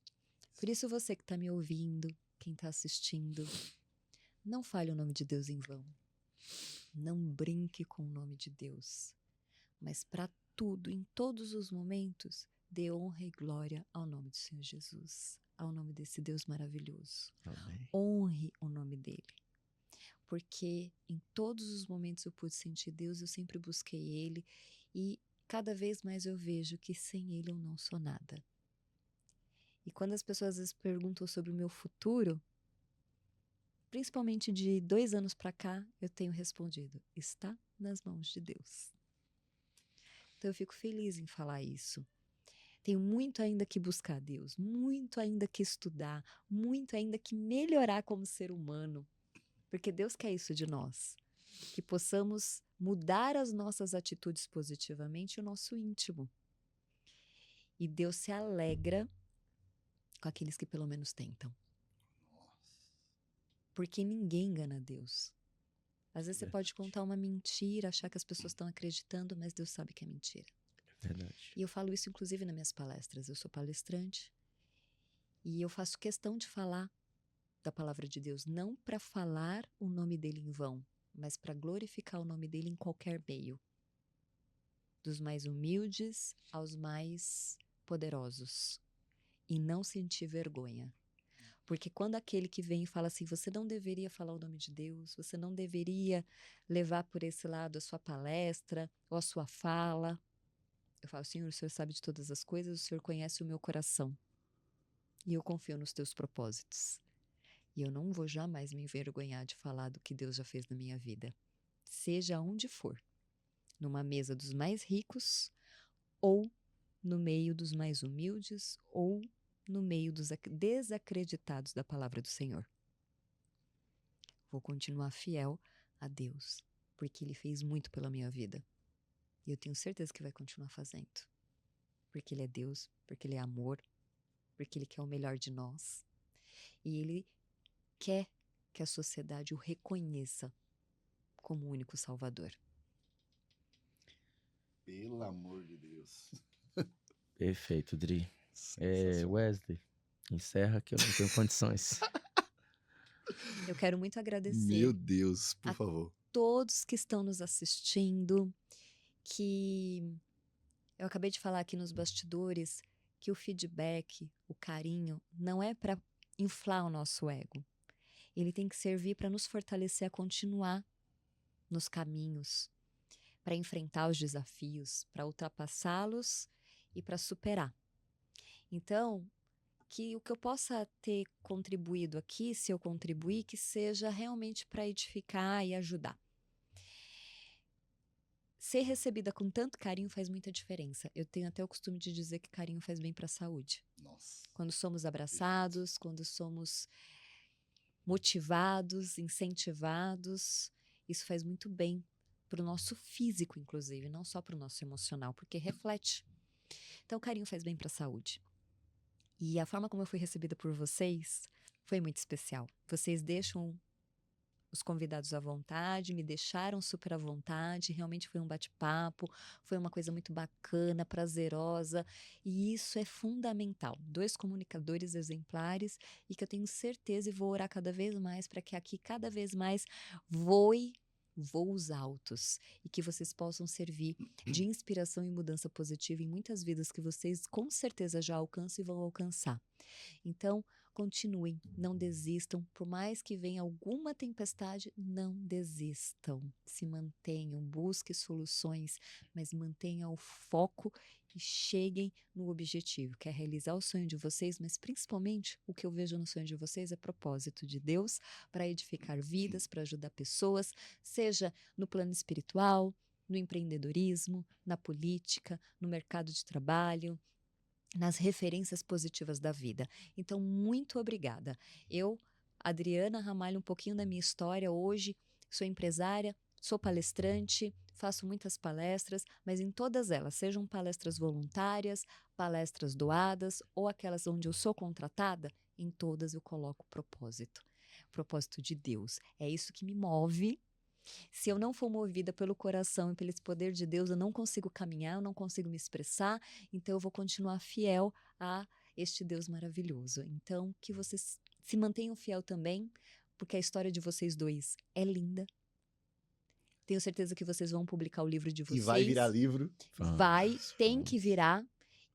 Por isso você que está me ouvindo, quem está assistindo, não fale o nome de Deus em vão. Não brinque com o nome de Deus. Mas para tudo, em todos os momentos, dê honra e glória ao nome do Senhor Jesus, ao nome desse Deus maravilhoso. Amém. Honre o nome dele. Porque em todos os momentos eu pude sentir Deus, eu sempre busquei ele e cada vez mais eu vejo que sem ele eu não sou nada. E quando as pessoas às vezes perguntam sobre o meu futuro, principalmente de 2 anos para cá, eu tenho respondido: está nas mãos de Deus. Então eu fico feliz em falar isso. Tenho muito ainda que buscar Deus, muito ainda que estudar, muito ainda que melhorar como ser humano, porque Deus quer isso de nós, que possamos mudar as nossas atitudes positivamente e o nosso íntimo. E Deus se alegra com aqueles que pelo menos tentam. Porque ninguém engana Deus. Às vezes você pode contar uma mentira, achar que as pessoas estão acreditando, mas Deus sabe que é mentira. É verdade. E eu falo isso inclusive nas minhas palestras. Eu sou palestrante e eu faço questão de falar da palavra de Deus, não para falar o nome dele em vão, mas para glorificar o nome dele em qualquer meio. Dos mais humildes aos mais poderosos. E não sentir vergonha. Porque quando aquele que vem e fala assim, você não deveria falar o nome de Deus, você não deveria levar por esse lado a sua palestra ou a sua fala. Eu falo, Senhor, o Senhor sabe de todas as coisas, o Senhor conhece o meu coração. E eu confio nos teus propósitos. E eu não vou jamais me envergonhar de falar do que Deus já fez na minha vida. Seja onde for. Numa mesa dos mais ricos, ou no meio dos mais humildes, ou no meio dos desacreditados da palavra do Senhor. Vou continuar fiel a Deus, porque Ele fez muito pela minha vida. E eu tenho certeza que vai continuar fazendo. Porque Ele é Deus, porque Ele é amor, porque Ele quer o melhor de nós. E Ele quer que a sociedade o reconheça como o único Salvador. Pelo amor de Deus. Perfeito, Dri. Sensacional. Wesley, encerra que eu não tenho condições. Eu quero muito agradecer. Meu Deus, por favor. Todos que estão nos assistindo, que eu acabei de falar aqui nos bastidores que o feedback, o carinho, não é para inflar o nosso ego. Ele tem que servir para nos fortalecer a continuar nos caminhos, para enfrentar os desafios, para ultrapassá-los e para superar. Então, que o que eu possa ter contribuído aqui, se eu contribuir, que seja realmente para edificar e ajudar. Ser recebida com tanto carinho faz muita diferença. Eu tenho até o costume de dizer que carinho faz bem para a saúde. Nossa. Quando somos abraçados, quando somos motivados, incentivados, isso faz muito bem para o nosso físico, inclusive, não só para o nosso emocional, porque reflete. Então, carinho faz bem para a saúde. E a forma como eu fui recebida por vocês foi muito especial. Vocês deixam os convidados à vontade, me deixaram super à vontade, realmente foi um bate-papo, foi uma coisa muito bacana, prazerosa, e isso é fundamental. 2 comunicadores exemplares e que eu tenho certeza e vou orar cada vez mais para que aqui cada vez mais voe voos altos e que vocês possam servir de inspiração e mudança positiva em muitas vidas que vocês com certeza já alcançam e vão alcançar. Então, continuem, não desistam. Por mais que venha alguma tempestade, não desistam. Se mantenham, busquem soluções, mas mantenham o foco e cheguem no objetivo, que é realizar o sonho de vocês, mas principalmente o que eu vejo no sonho de vocês é propósito de Deus para edificar vidas, para ajudar pessoas, seja no plano espiritual, no empreendedorismo, na política, no mercado de trabalho, nas referências positivas da vida. Então, muito obrigada. Eu, Adriana Ramalho, um pouquinho da minha história hoje, sou empresária, sou palestrante, faço muitas palestras, mas em todas elas, sejam palestras voluntárias, palestras doadas ou aquelas onde eu sou contratada, em todas eu coloco propósito de Deus. É isso que me move. Se eu não for movida pelo coração e pelo esse poder de Deus, eu não consigo caminhar, eu não consigo me expressar, então eu vou continuar fiel a este Deus maravilhoso. Então, que vocês se mantenham fiel também, porque a história de vocês dois é linda. Tenho certeza que vocês vão publicar o livro de vocês. E vai virar livro. Tem que virar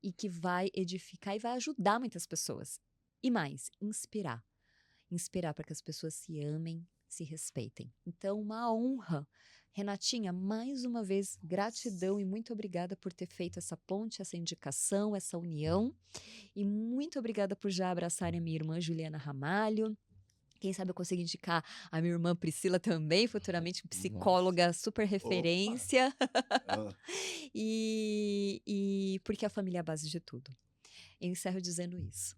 e que vai edificar e vai ajudar muitas pessoas. E mais, inspirar. Inspirar para que as pessoas se amem, se respeitem. Então, uma honra. Renatinha, mais uma vez, gratidão e muito obrigada por ter feito essa ponte, essa indicação, essa união. E muito obrigada por já abraçarem a minha irmã Juliana Ramalho. Quem sabe eu consigo indicar a minha irmã Priscila também, futuramente psicóloga, super referência. E porque a família é a base de tudo. Eu encerro dizendo isso.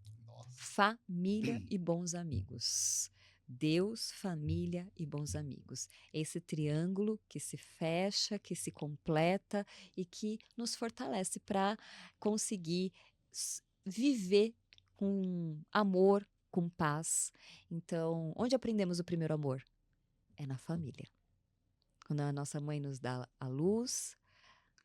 Família e bons amigos. Deus, família e bons amigos. Esse triângulo que se fecha, que se completa e que nos fortalece para conseguir viver com amor, com paz. Então, onde aprendemos o primeiro amor? É na família. Quando a nossa mãe nos dá a luz,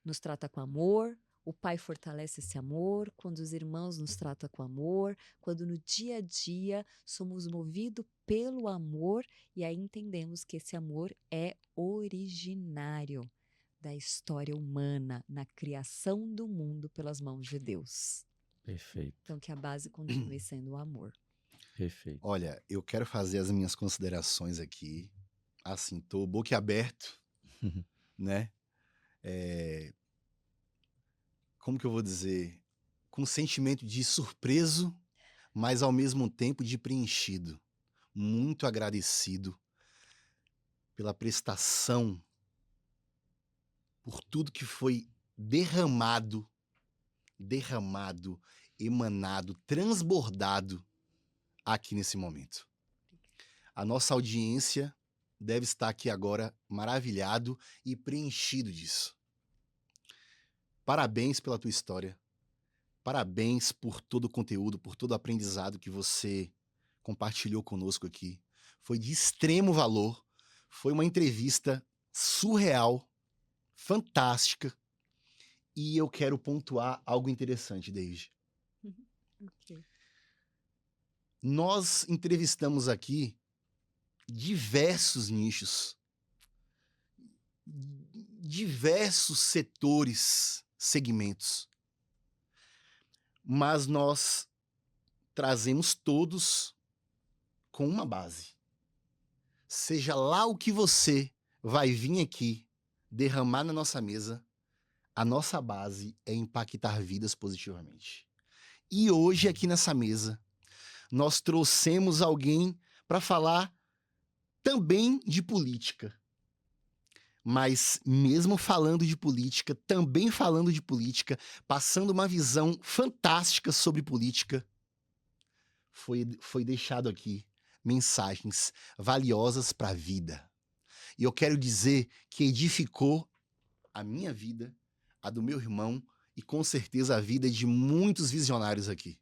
nos trata com amor, o pai fortalece esse amor, quando os irmãos nos tratam com amor, quando no dia a dia somos movidos pelo amor e aí entendemos que esse amor é originário da história humana, na criação do mundo pelas mãos de Deus. Perfeito. Então que a base continue sendo o amor. Perfeito. Olha, eu quero fazer as minhas considerações aqui. Assim, tô boquiaberto, né? Como que eu vou dizer? Com sentimento de surpreso, mas ao mesmo tempo de preenchido. Muito agradecido pela prestação, por tudo que foi derramado, emanado, transbordado aqui nesse momento. A nossa audiência deve estar aqui agora maravilhado e preenchido disso. Parabéns pela tua história. Parabéns por todo o conteúdo, por todo o aprendizado que você compartilhou conosco aqui. Foi de extremo valor. Foi uma entrevista surreal, fantástica. E eu quero pontuar algo interessante, Deide. Okay. Nós entrevistamos aqui diversos nichos, diversos setores, segmentos. Mas nós trazemos todos com uma base. Seja lá o que você vai vir aqui derramar na nossa mesa, a nossa base é impactar vidas positivamente. E hoje aqui nessa mesa, nós trouxemos alguém para falar também de política. Mas mesmo falando de política, também falando de política, passando uma visão fantástica sobre política, foi deixado aqui mensagens valiosas para a vida. E eu quero dizer que edificou a minha vida, a do meu irmão e com certeza a vida de muitos visionários aqui.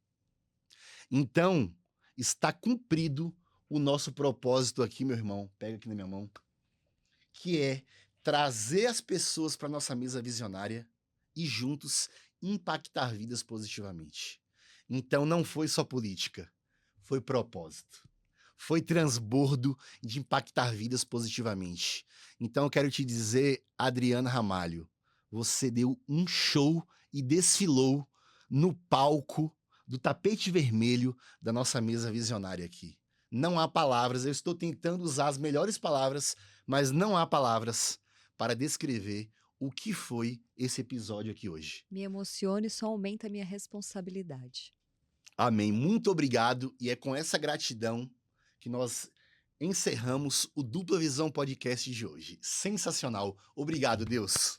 Então, está cumprido o nosso propósito aqui, meu irmão, pega aqui na minha mão, que é trazer as pessoas para nossa mesa visionária e juntos impactar vidas positivamente. Então não foi só política, foi propósito. Foi transbordo de impactar vidas positivamente. Então eu quero te dizer, Adriana Ramalho, você deu um show e desfilou no palco do tapete vermelho da nossa mesa visionária aqui. Não há palavras, eu estou tentando usar as melhores palavras, mas não há palavras para descrever o que foi esse episódio aqui hoje. Me emociona e só aumenta a minha responsabilidade. Amém. Muito obrigado. E é com essa gratidão que nós encerramos o Dupla Visão Podcast de hoje. Sensacional. Obrigado, Deus.